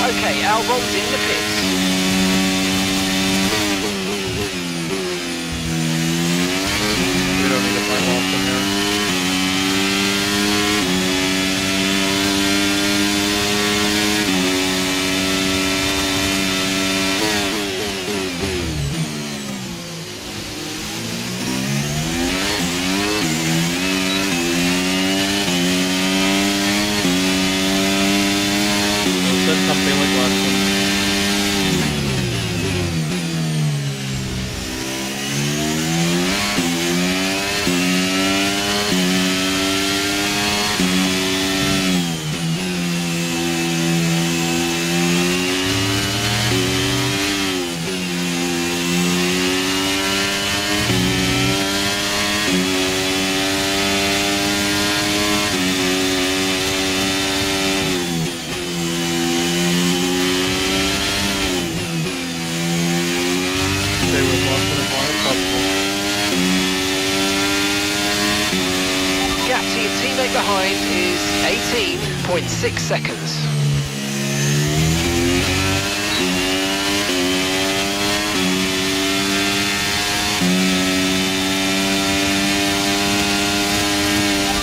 Okay, Albon's in the pits. We don't need to find Austin here. Said something like last one. Stay with Austin as long as possible. Gap to your teammate behind is 18.6 seconds.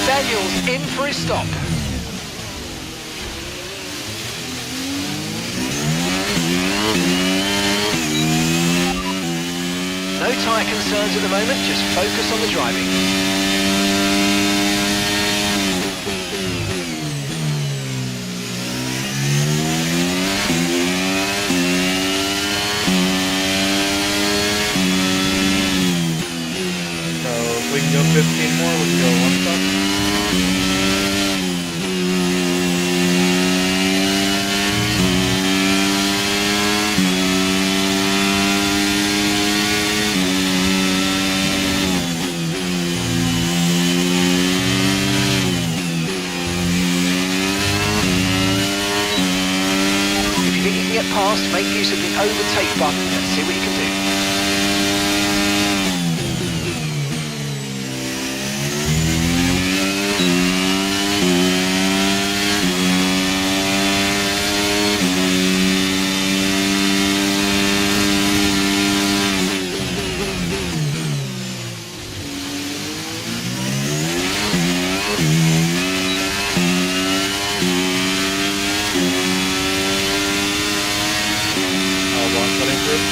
Daniel's in for his stop. No tyre concerns at the moment, just focus on the driving. So if we can go 15 more, we can go one stop. If you think you can get past, make use of the overtake button and see what you can do. Albon cutting through.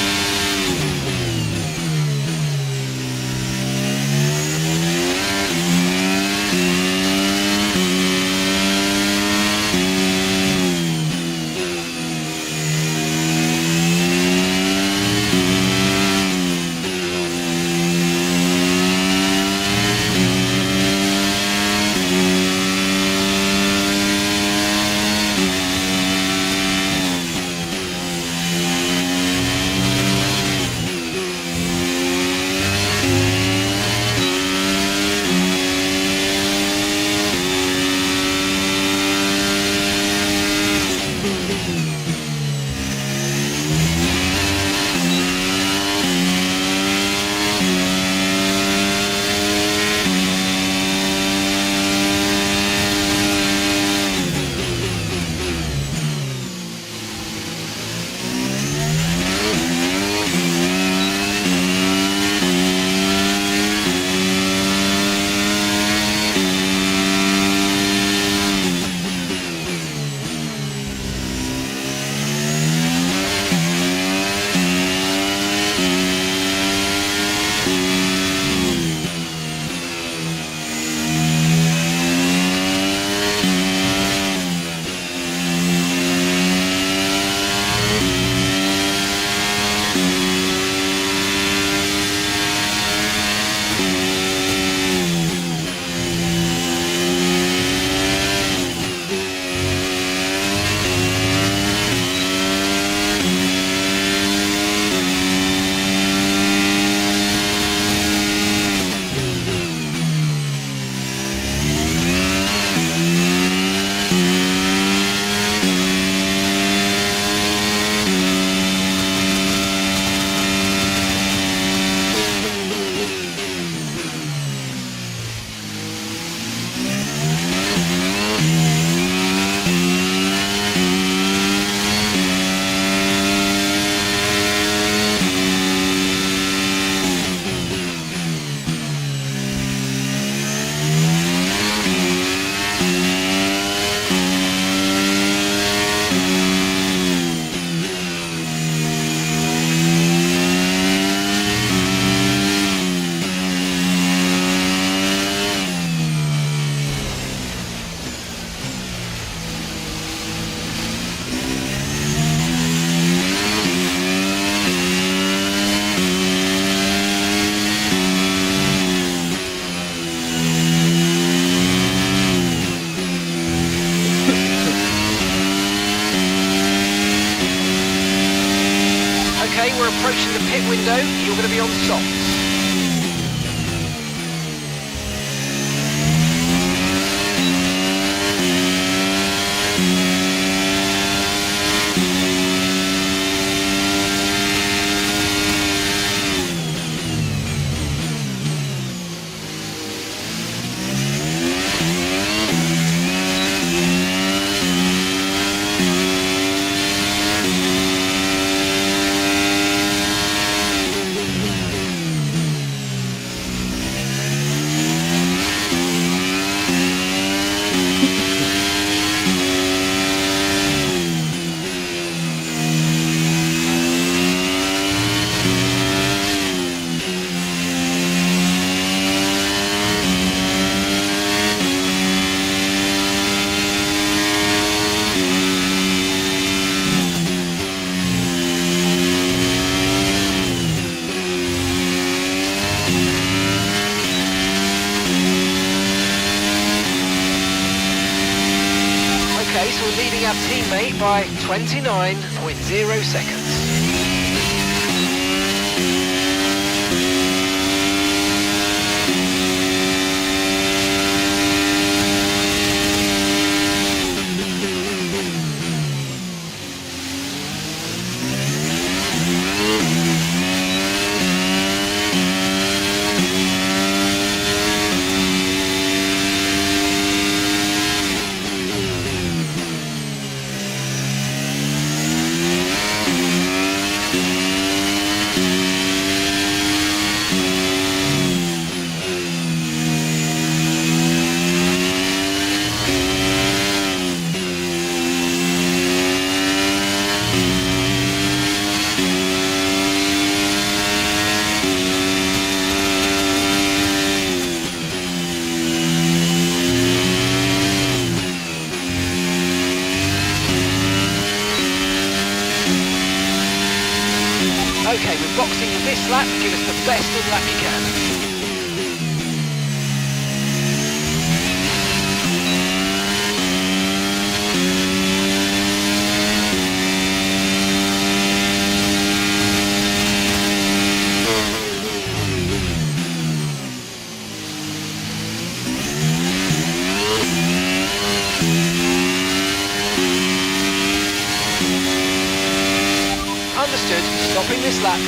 warning, we're approaching the pit window. You're going to be on softs. Okay, so we're leading our teammate by 29.0 seconds. Okay, we're boxing this lap, give us the best in lap you can. Understood, stopping this lap.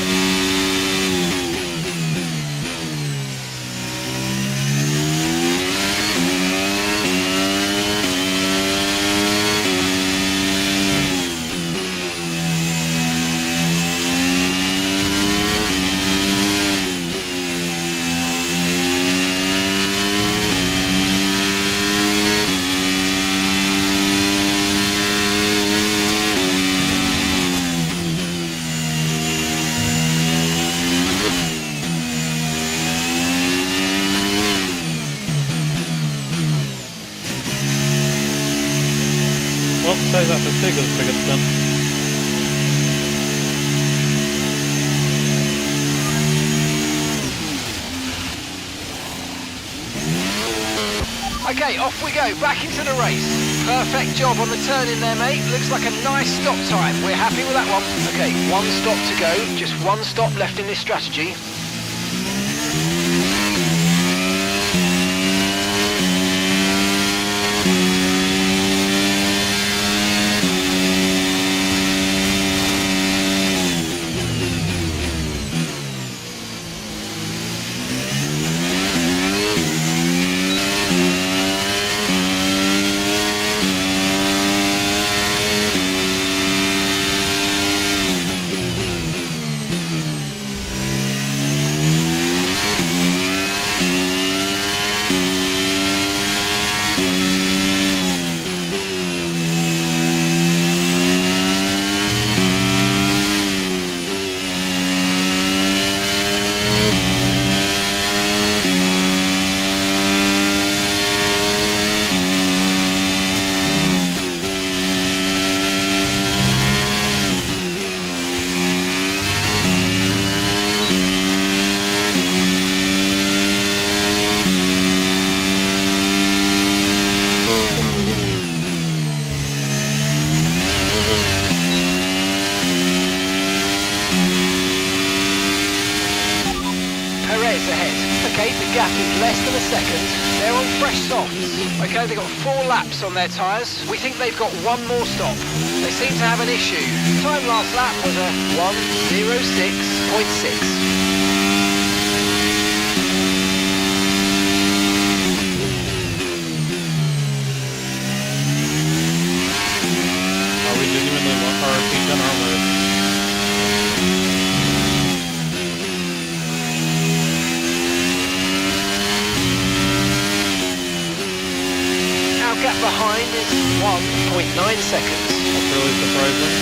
Well, say that for Tig was the biggest spin. Okay, off we go, back into the race. Perfect job on the turn in there, mate. Looks like a nice stop time. We're happy with that one. Okay, one stop to go. Just one stop left in this strategy. tyres ahead. Okay, the gap is less than a second. They're on fresh softs. Okay, they've got 4 laps on their tyres. We think they've got 1 more stop. They seem to have an issue. Time last lap was a 1:06.6. We genuinely want our P10 armor. Our gap behind is 1.9 seconds. That's really surprising.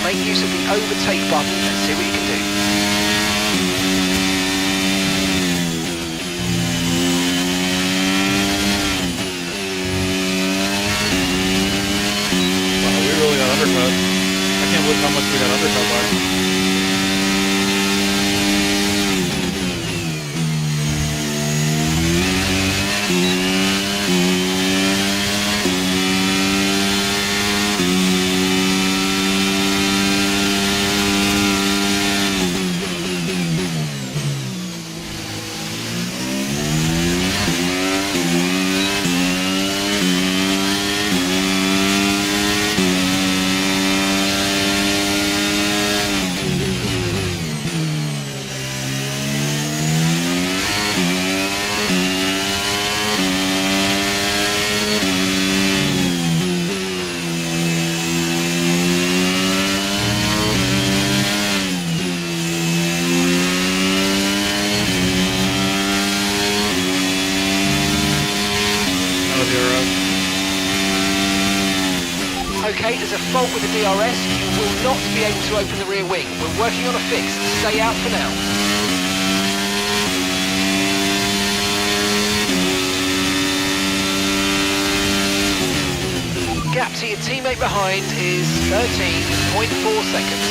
Make use of the overtake button and see what you can do. Wow, we really got undercut. I can't believe how much we got undercut by. Okay, there's a fault with the DRS. You will not be able to open the rear wing. We're working on a fix. Stay out for now. Gap to your teammate behind is 13.4 seconds.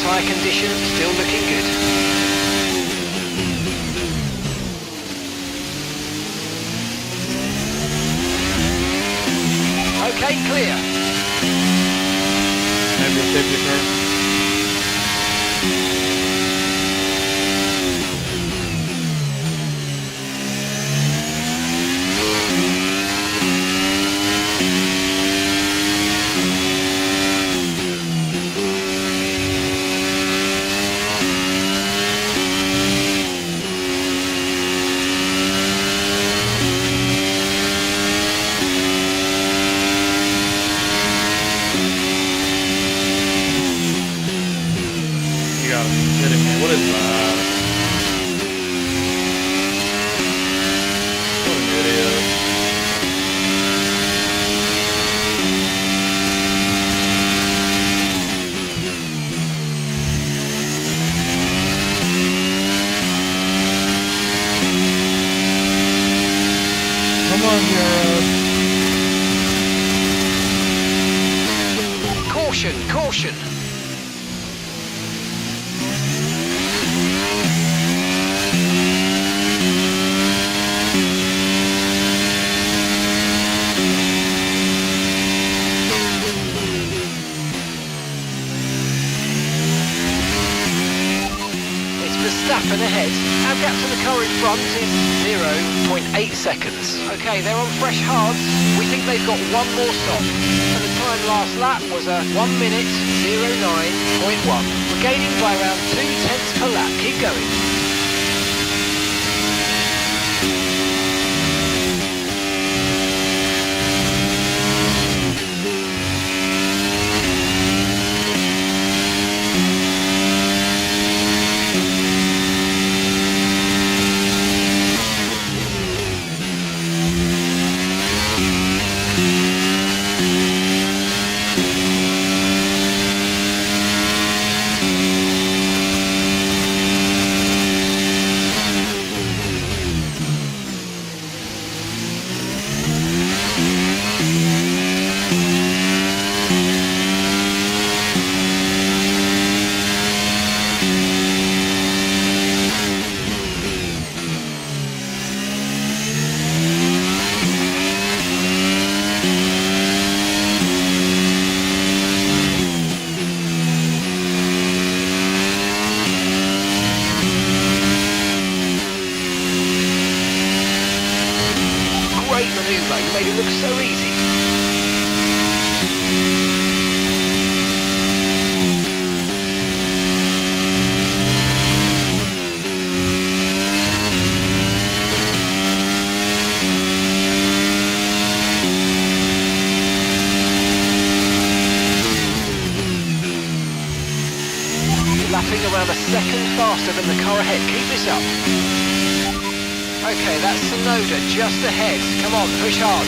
Tyre condition still looking good. Okay, clear. Have your safety car. gotta be kidding me. What is that? What an idiot. Come on, Jared. Caution, caution. Verstappen ahead. Our gap to the car in front is 0.8 seconds. Okay, they're on fresh hards. We think they've got one more stop. So the time last lap was a 1 minute 09.1. We're gaining by around 0.2 per lap. Keep going. Manoeuvre, you made it look so easy. You're lapping around a second faster than the car ahead. Keep this up. Okay, that's Sonoda just ahead. Come on, push hard.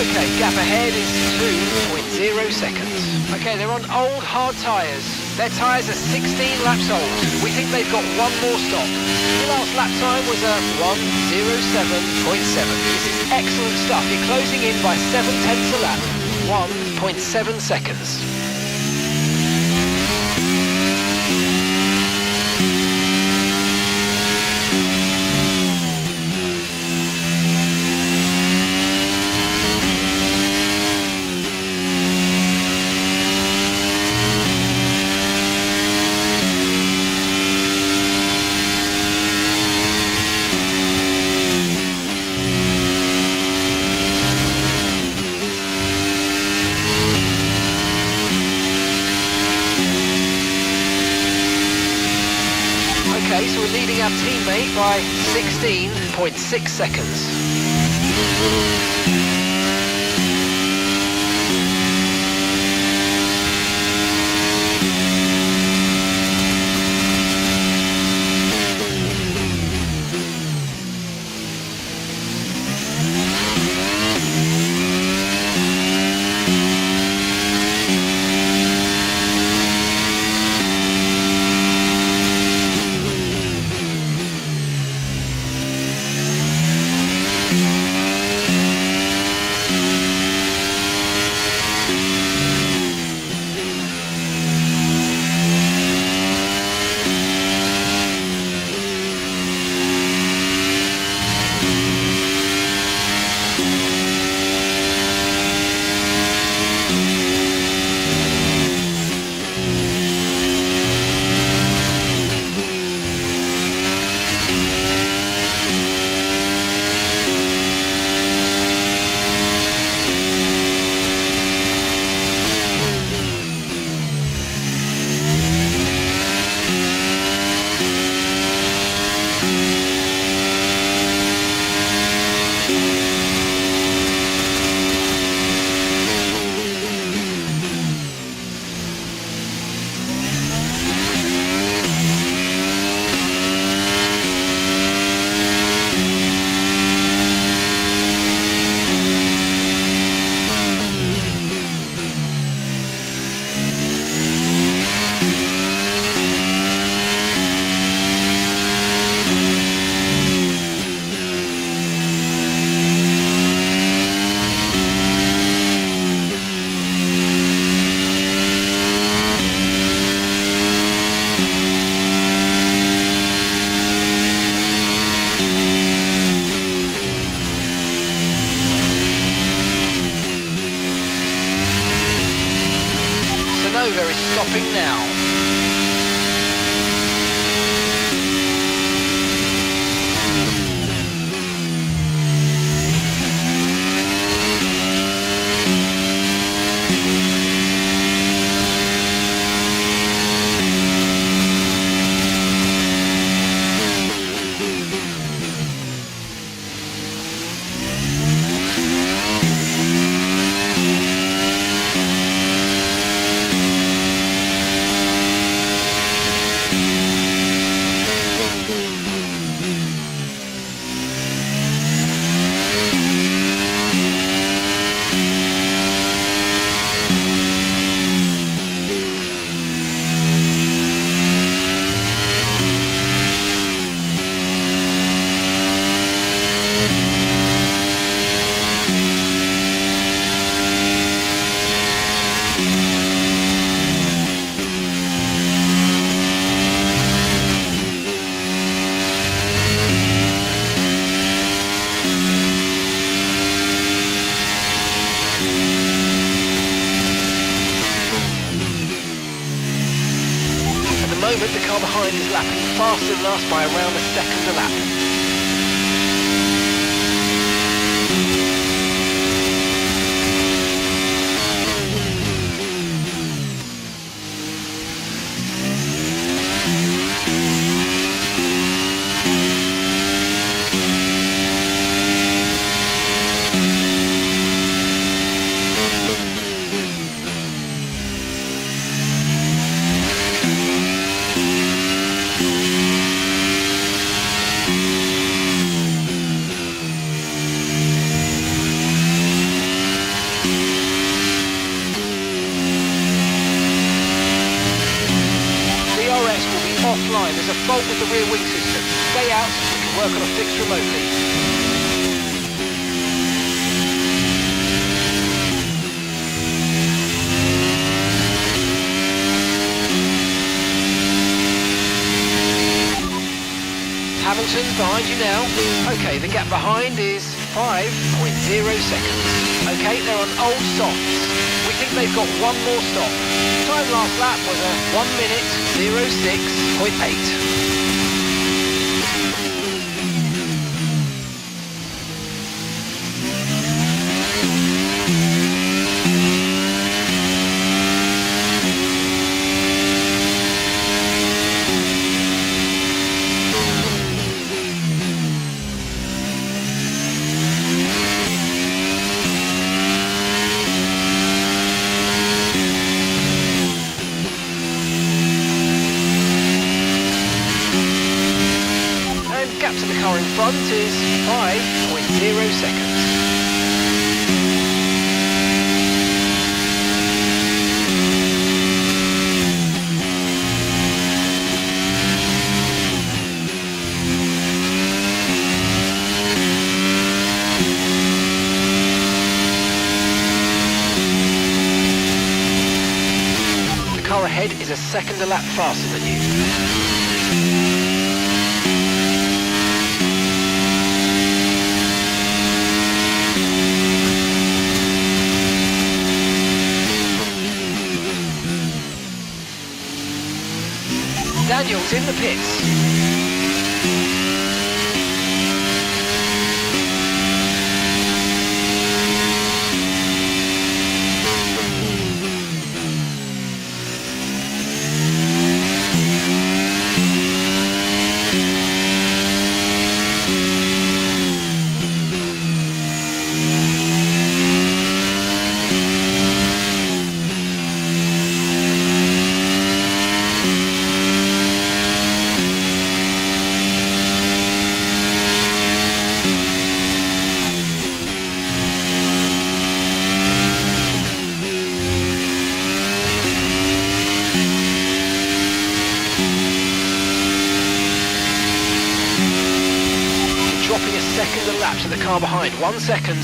Okay, gap ahead is 2.0 seconds. Okay, they're on old hard tyres. Their tyres are 16 laps old. We think they've got one more stop. The last lap time was a 1:07.7. This is excellent stuff. You're closing in by 0.7 a lap. 1.7 seconds. Okay, so we're leading our teammate by 16.6 seconds. moment, the car behind is lapping faster than us by around a second a lap. Offline, there's a fault with the rear wing system. Stay out, we can work on a fix remotely. Hamilton behind you now. Okay, the gap behind is 5.0 seconds. Okay, they're on old softs. We think they've got one more stop. Time last lap was a 1 minute 06.8. Gap to the car in front is 5.0 seconds. The car ahead is a second a lap faster than you. Daniel's in the pits. Dropping a second a lap to the car behind. 1 second.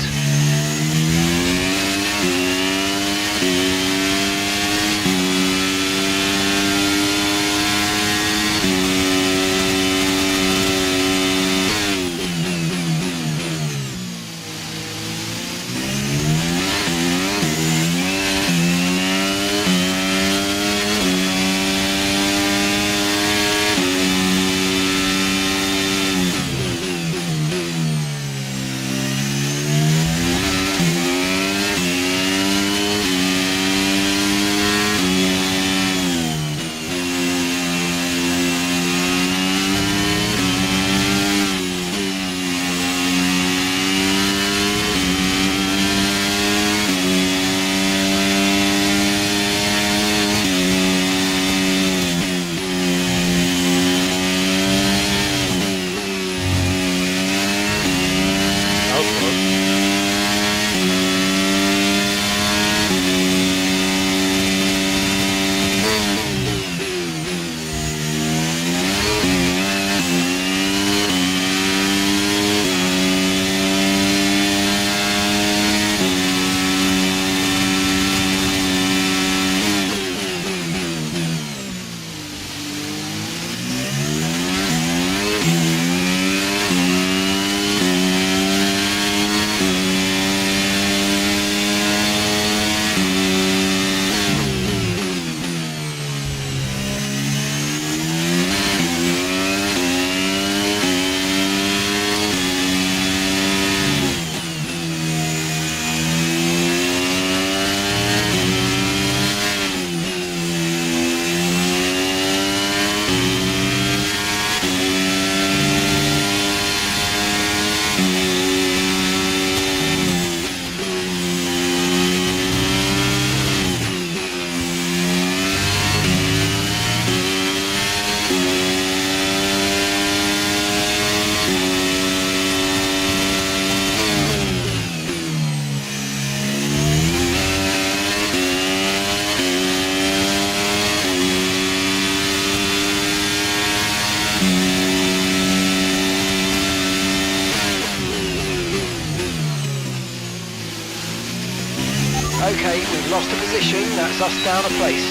Okay, we've lost a position, that's us down a place.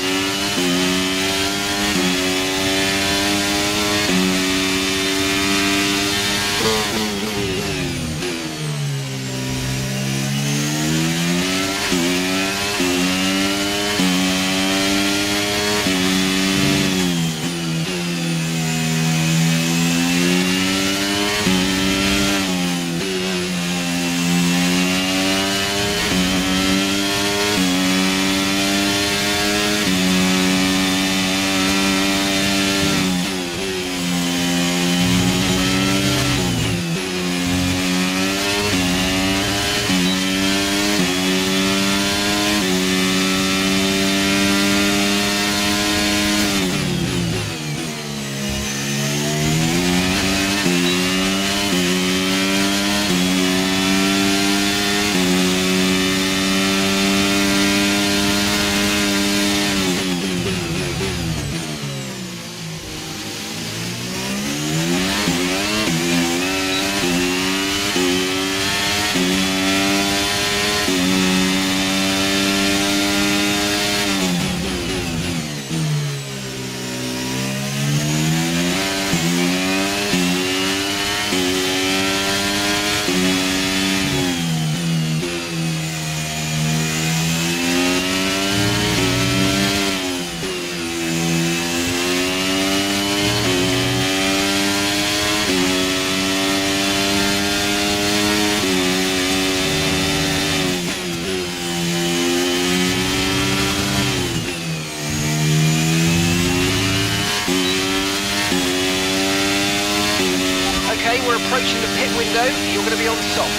Okay, we're approaching the pit window. You're going to be on soft.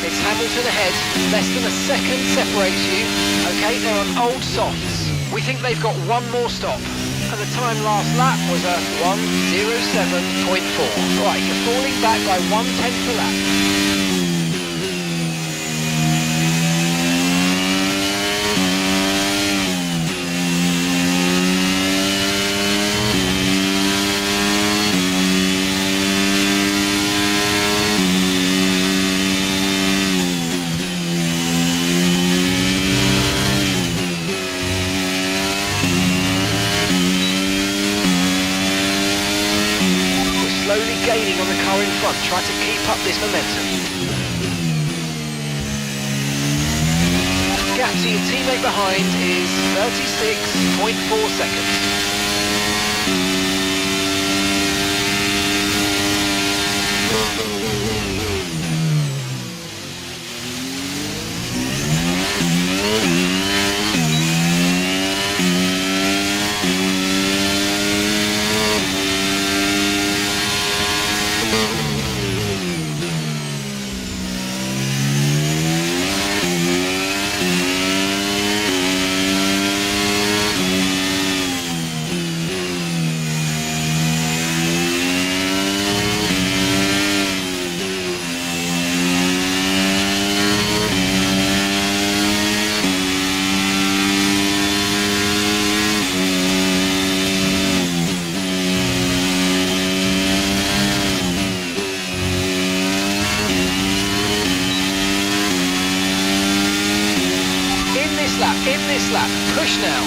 It's Hamilton ahead, less than a second separates you. Okay, they're on old softs. We think they've got one more stop. And the time last lap was a 1:07.4. Right, you're falling back by 1/10 a lap. Slowly gaining on the car in front, try to keep up this momentum. Gap to your teammate behind is 36.4 seconds. In this lap, push now.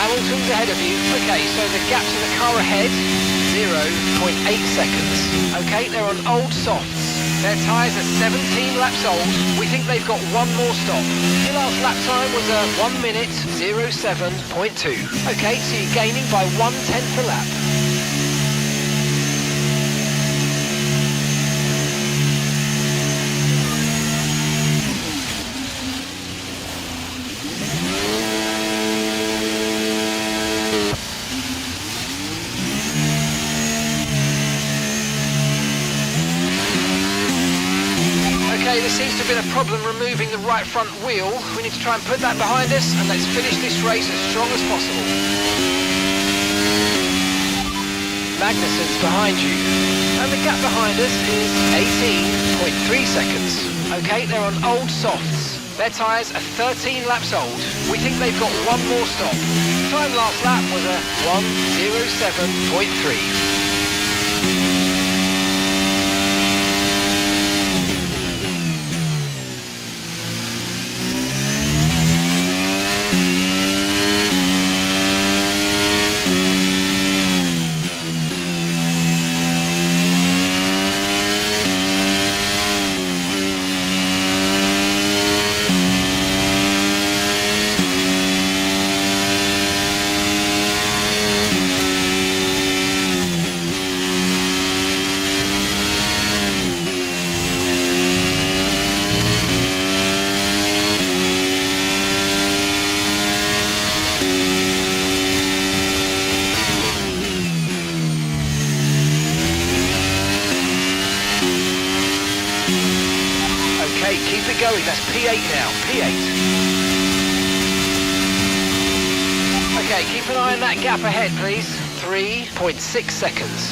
Hamilton's ahead of you. Okay, so the gap to the car ahead, 0.8 seconds. Okay, they're on old softs. Their tyres are 17 laps old. We think they've got one more stop. Your last lap time was a 1 minute 07.2. Okay, so you're gaining by 1/10 a lap. Okay, there seems to have been a problem removing the right front wheel. We need to try and put that behind us, and let's finish this race as strong as possible. Magnussen's behind you, and the gap behind us is 18.3 seconds. Okay, they're on old softs. Their tyres are 13 laps old. We think they've got one more stop. Time last lap was a 1:07.3. Okay, keep it going. That's P8 now. P8. Okay, keep an eye on that gap ahead, please. 3.6 seconds.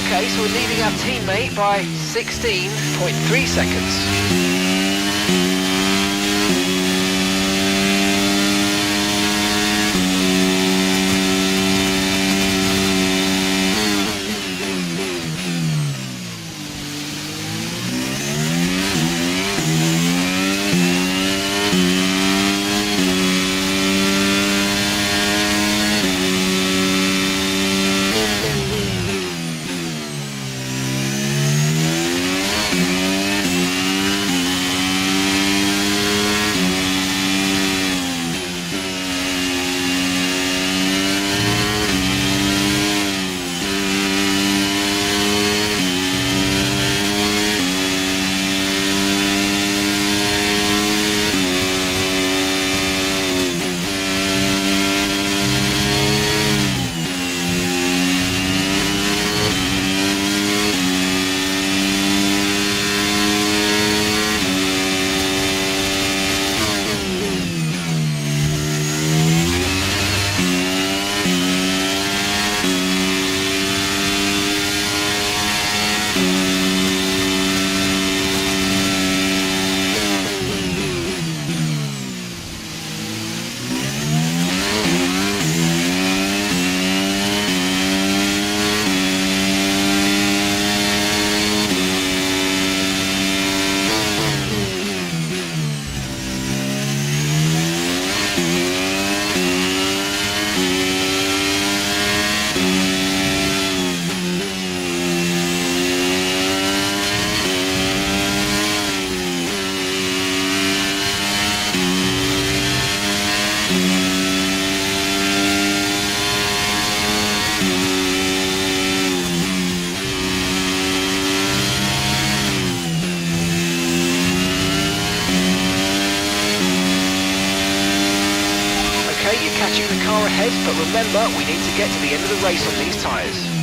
Okay, so we're leading our teammate by 16.3 seconds. catching the car ahead, but remember, we need to get to the end of the race on these tyres.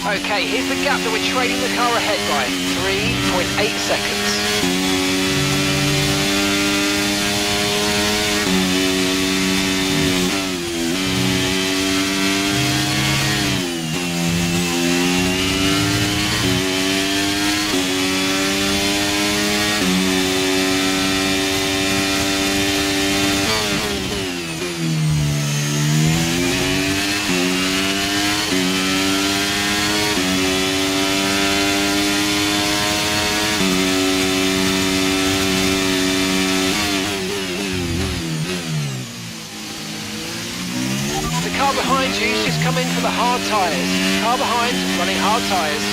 Okay, here's the gap that we're trailing the car ahead by, 3.8 seconds. Car behind you's just come in for the hard tyres. Car behind, running hard tyres.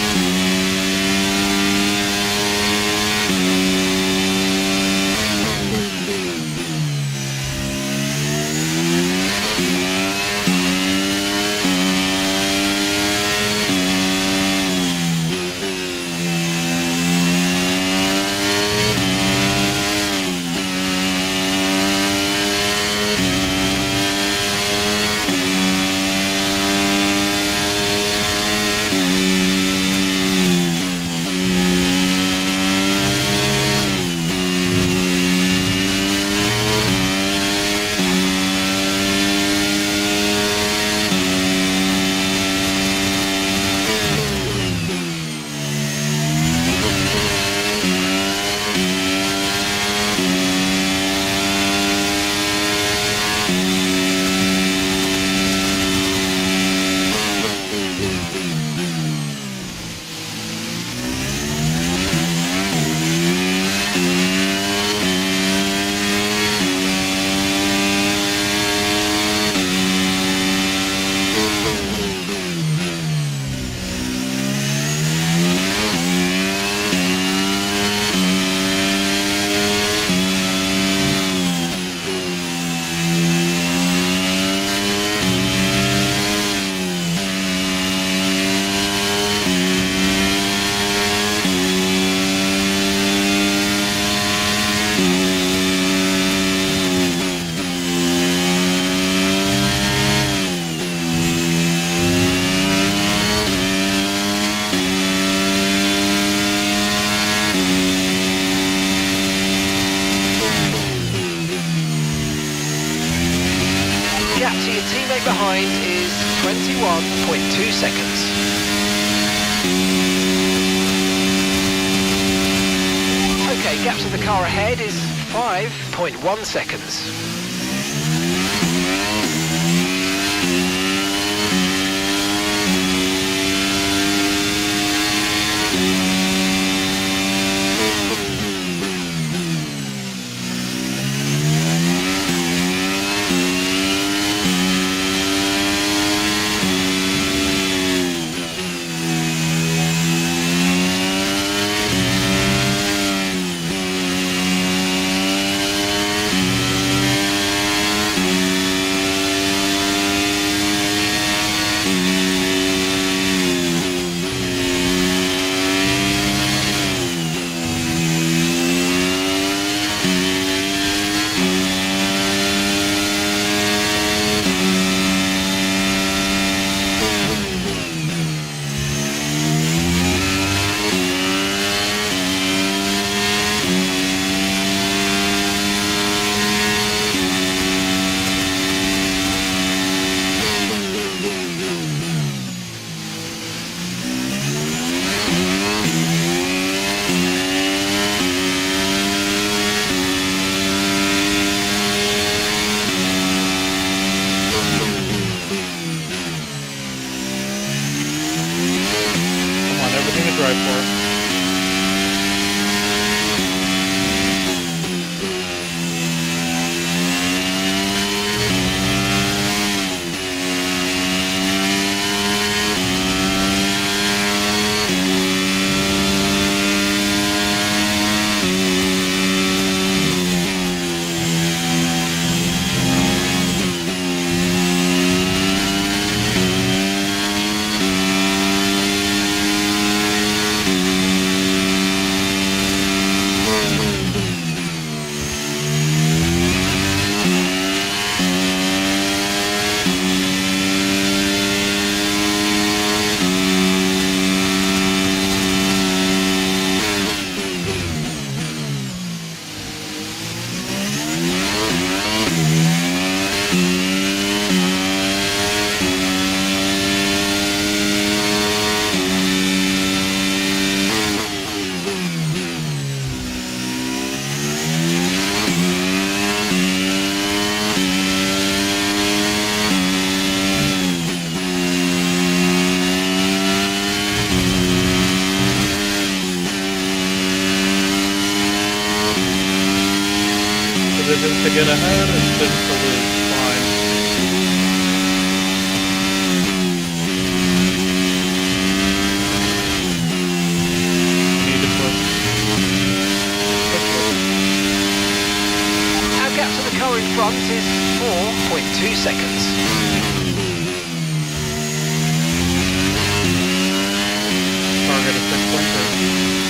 Gap to your teammate behind is 21.2 seconds. Okay, gap to the car ahead is 5.1 seconds. Decision to get ahead and decision to lose. Fine. Need to push. Our gap to the car in front is 4.2 seconds. Target is 6.2.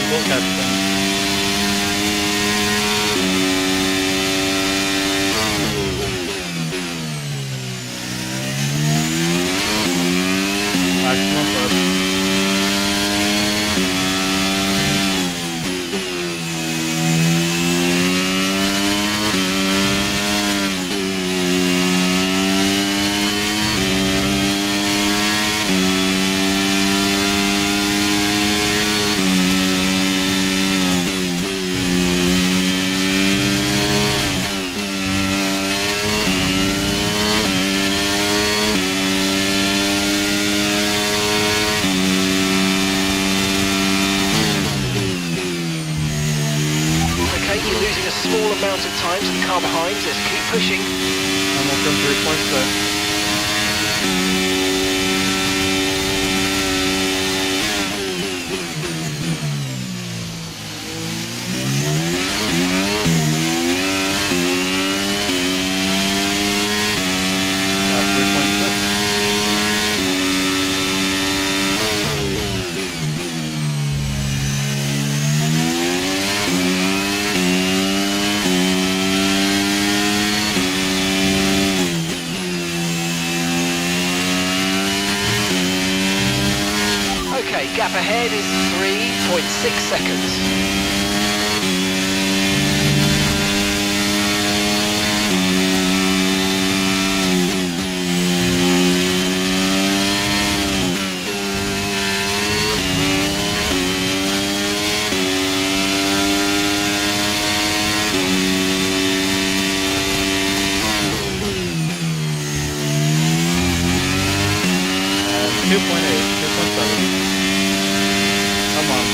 We'll catch them. Maximum push. Small amount of time to the car behind, let's keep pushing. Hamilton 3.6. Gap ahead is 3.6 seconds. And 2.8, 2.7. Come on.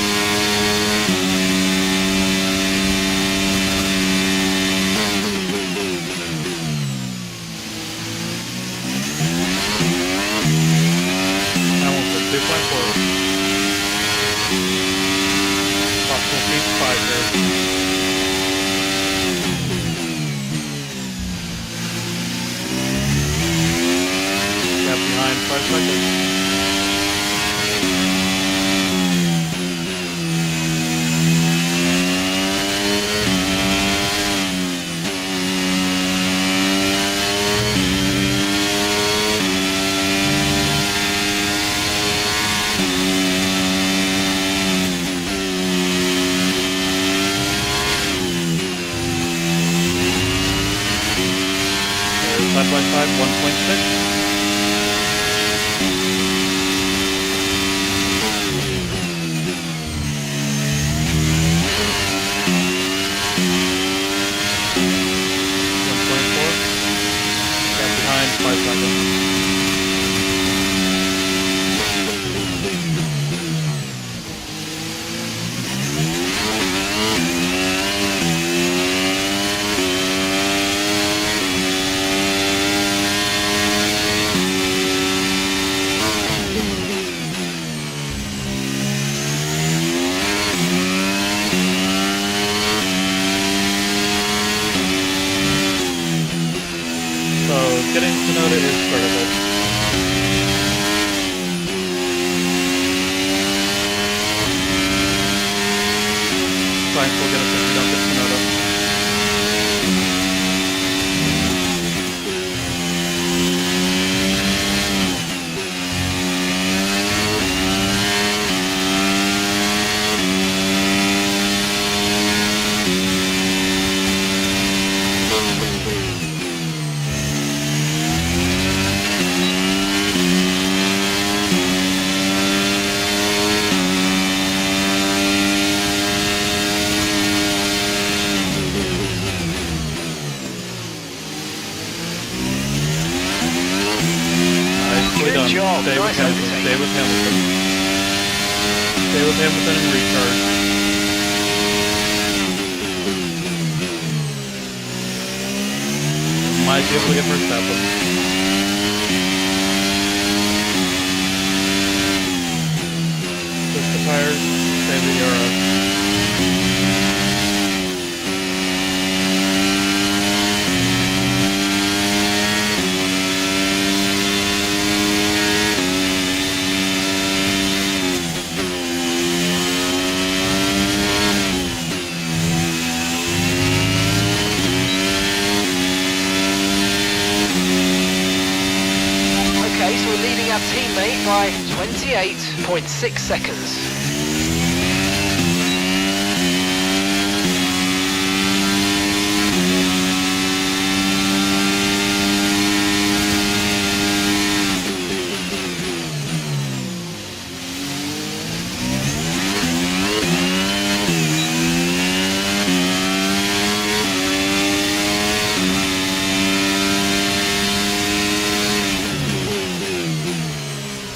1.6. Got behind 5 seconds. Getting Sonoda is critical. Fine, we'll get us if we don't get Sonoda. Good job. Stay with Nice Hamilton. overtake. Stay with Hamilton. Stay with Hamilton and recharge. Might be able to get Verstappen. Push the tires. Stay with Euro. Okay, so we're leading our teammate by 28.6 seconds.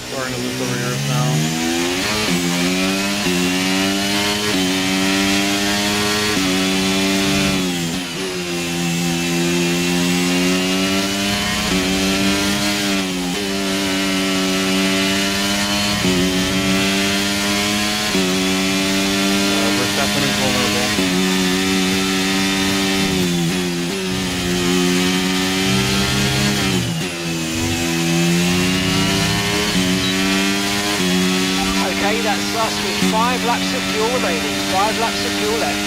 Starting to lose the rears now. Verstappen is vulnerable. Okay, that's us with 5 laps of fuel remaining. 5 laps of fuel left.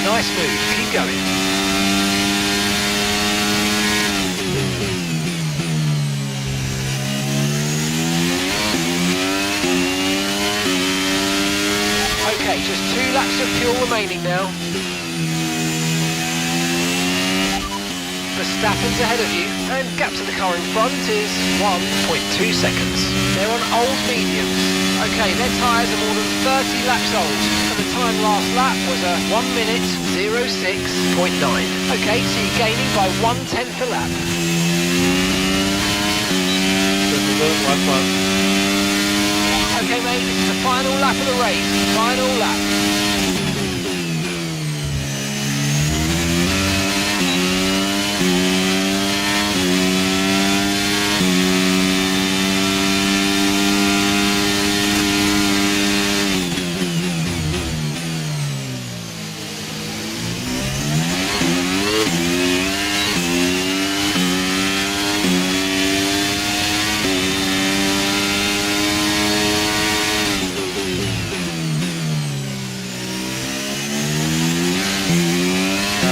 Nice move, keep going. Okay, just 2 laps of fuel remaining now. Verstappen's ahead of you, and gap to the car in front is 1.2 seconds. They're on old mediums. Okay, their tyres are more than 30 laps old, and the time last lap was a 1 minute 06.9. Okay, so you're gaining by 1/10 a lap. This is it, last lap. Okay, mate, this is the final lap of the race. Final lap.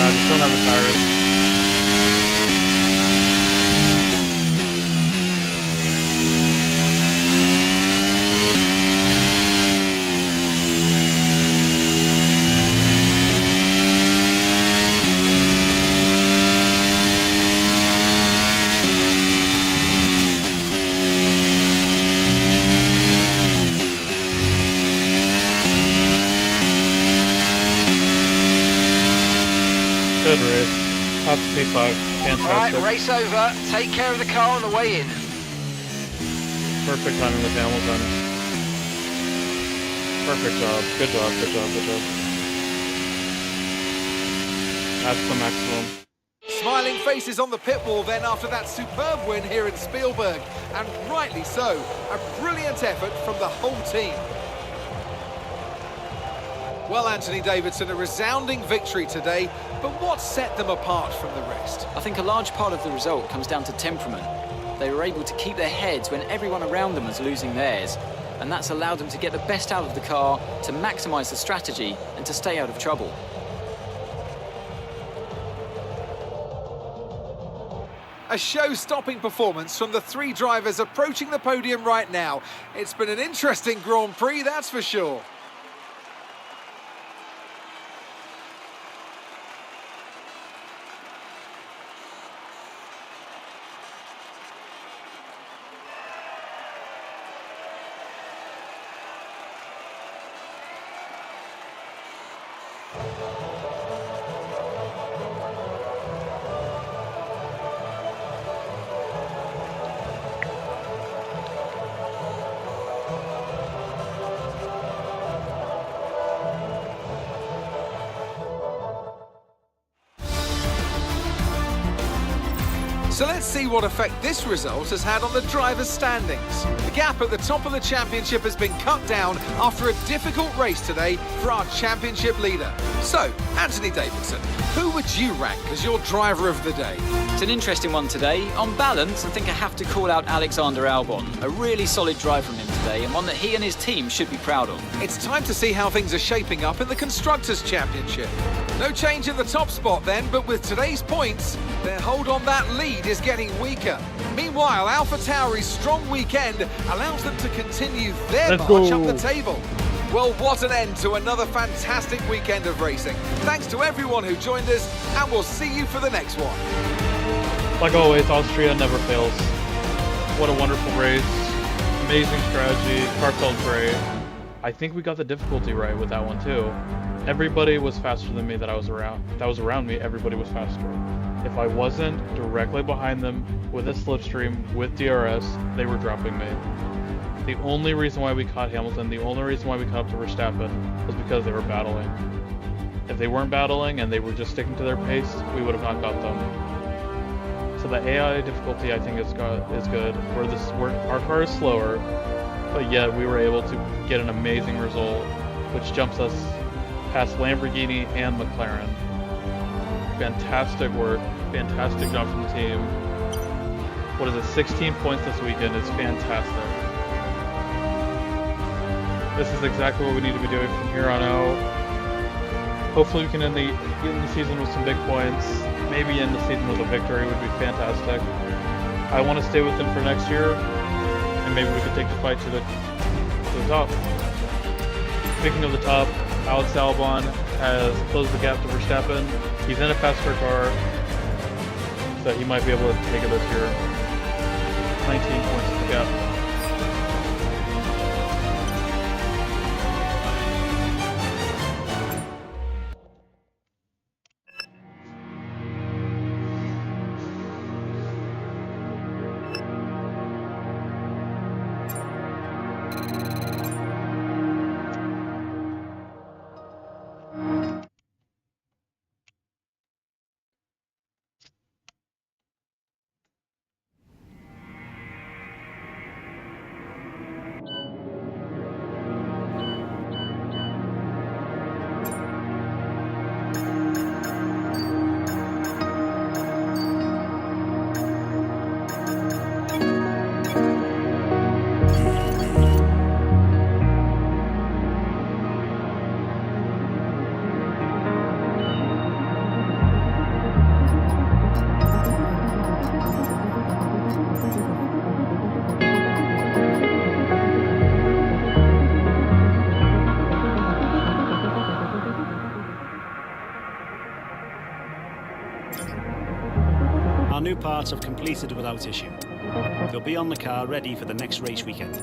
Just don't have the tires. Good race. Top P5. Fantastic. Alright, race over. Take care of the car on the way in. Perfect timing with Hamilton. Perfect job. Good job, good job, good job. That's the maximum. Smiling faces on the pit wall then after that superb win here in Spielberg. And rightly so. A brilliant effort from the whole team. Well, Anthony Davidson, a resounding victory today, but what set them apart from the rest? I think a large part of the result comes down to temperament. They were able to keep their heads when everyone around them was losing theirs, and that's allowed them to get the best out of the car, to maximise the strategy, and to stay out of trouble. A show-stopping performance from the 3 drivers approaching the podium right now. It's been an interesting Grand Prix, that's for sure. So let's see what effect this result has had on the drivers' standings. The gap at the top of the championship has been cut down after a difficult race today for our championship leader. So, Anthony Davidson, who would you rank as your driver of the day? It's an interesting one today. On balance, I think I have to call out Alexander Albon. A really solid drive from him today, and one that he and his team should be proud of. It's time to see how things are shaping up in the Constructors' Championship. No change in the top spot then, but with today's points, their hold on that lead is getting weaker. Meanwhile, AlphaTauri's strong weekend allows them to continue their march up the table. Well, what an end to another fantastic weekend of racing. Thanks to everyone who joined us, and we'll see you for the next one. Like always, Austria never fails. What a wonderful race. Amazing strategy. Car felt great. I think we got the difficulty right with that one too. Everybody was faster than me that was around me, everybody was faster. If I wasn't directly behind them with a slipstream, with DRS, they were dropping me. The only reason why we caught Hamilton, the only reason why we caught up to Verstappen was because they were battling. If they weren't battling and they were just sticking to their pace, we would have not got them. So the AI difficulty I think is good. Our car is slower, but yet we were able to get an amazing result, which jumps us past Lamborghini and McLaren. Fantastic work, fantastic job from the team. What is it, 16 points this weekend is fantastic. This is exactly what we need to be doing from here on out. Hopefully we can end the season with some big points. Maybe end the season with a victory would be fantastic. I want to stay with them for next year, and maybe we can take the fight to the top. Speaking of the top, Alex Albon has closed the gap to Verstappen. He's in a faster car, so he might be able to take it this year. 19 points to the gap. Our new parts have completed without issue. They'll be on the car ready for the next race weekend.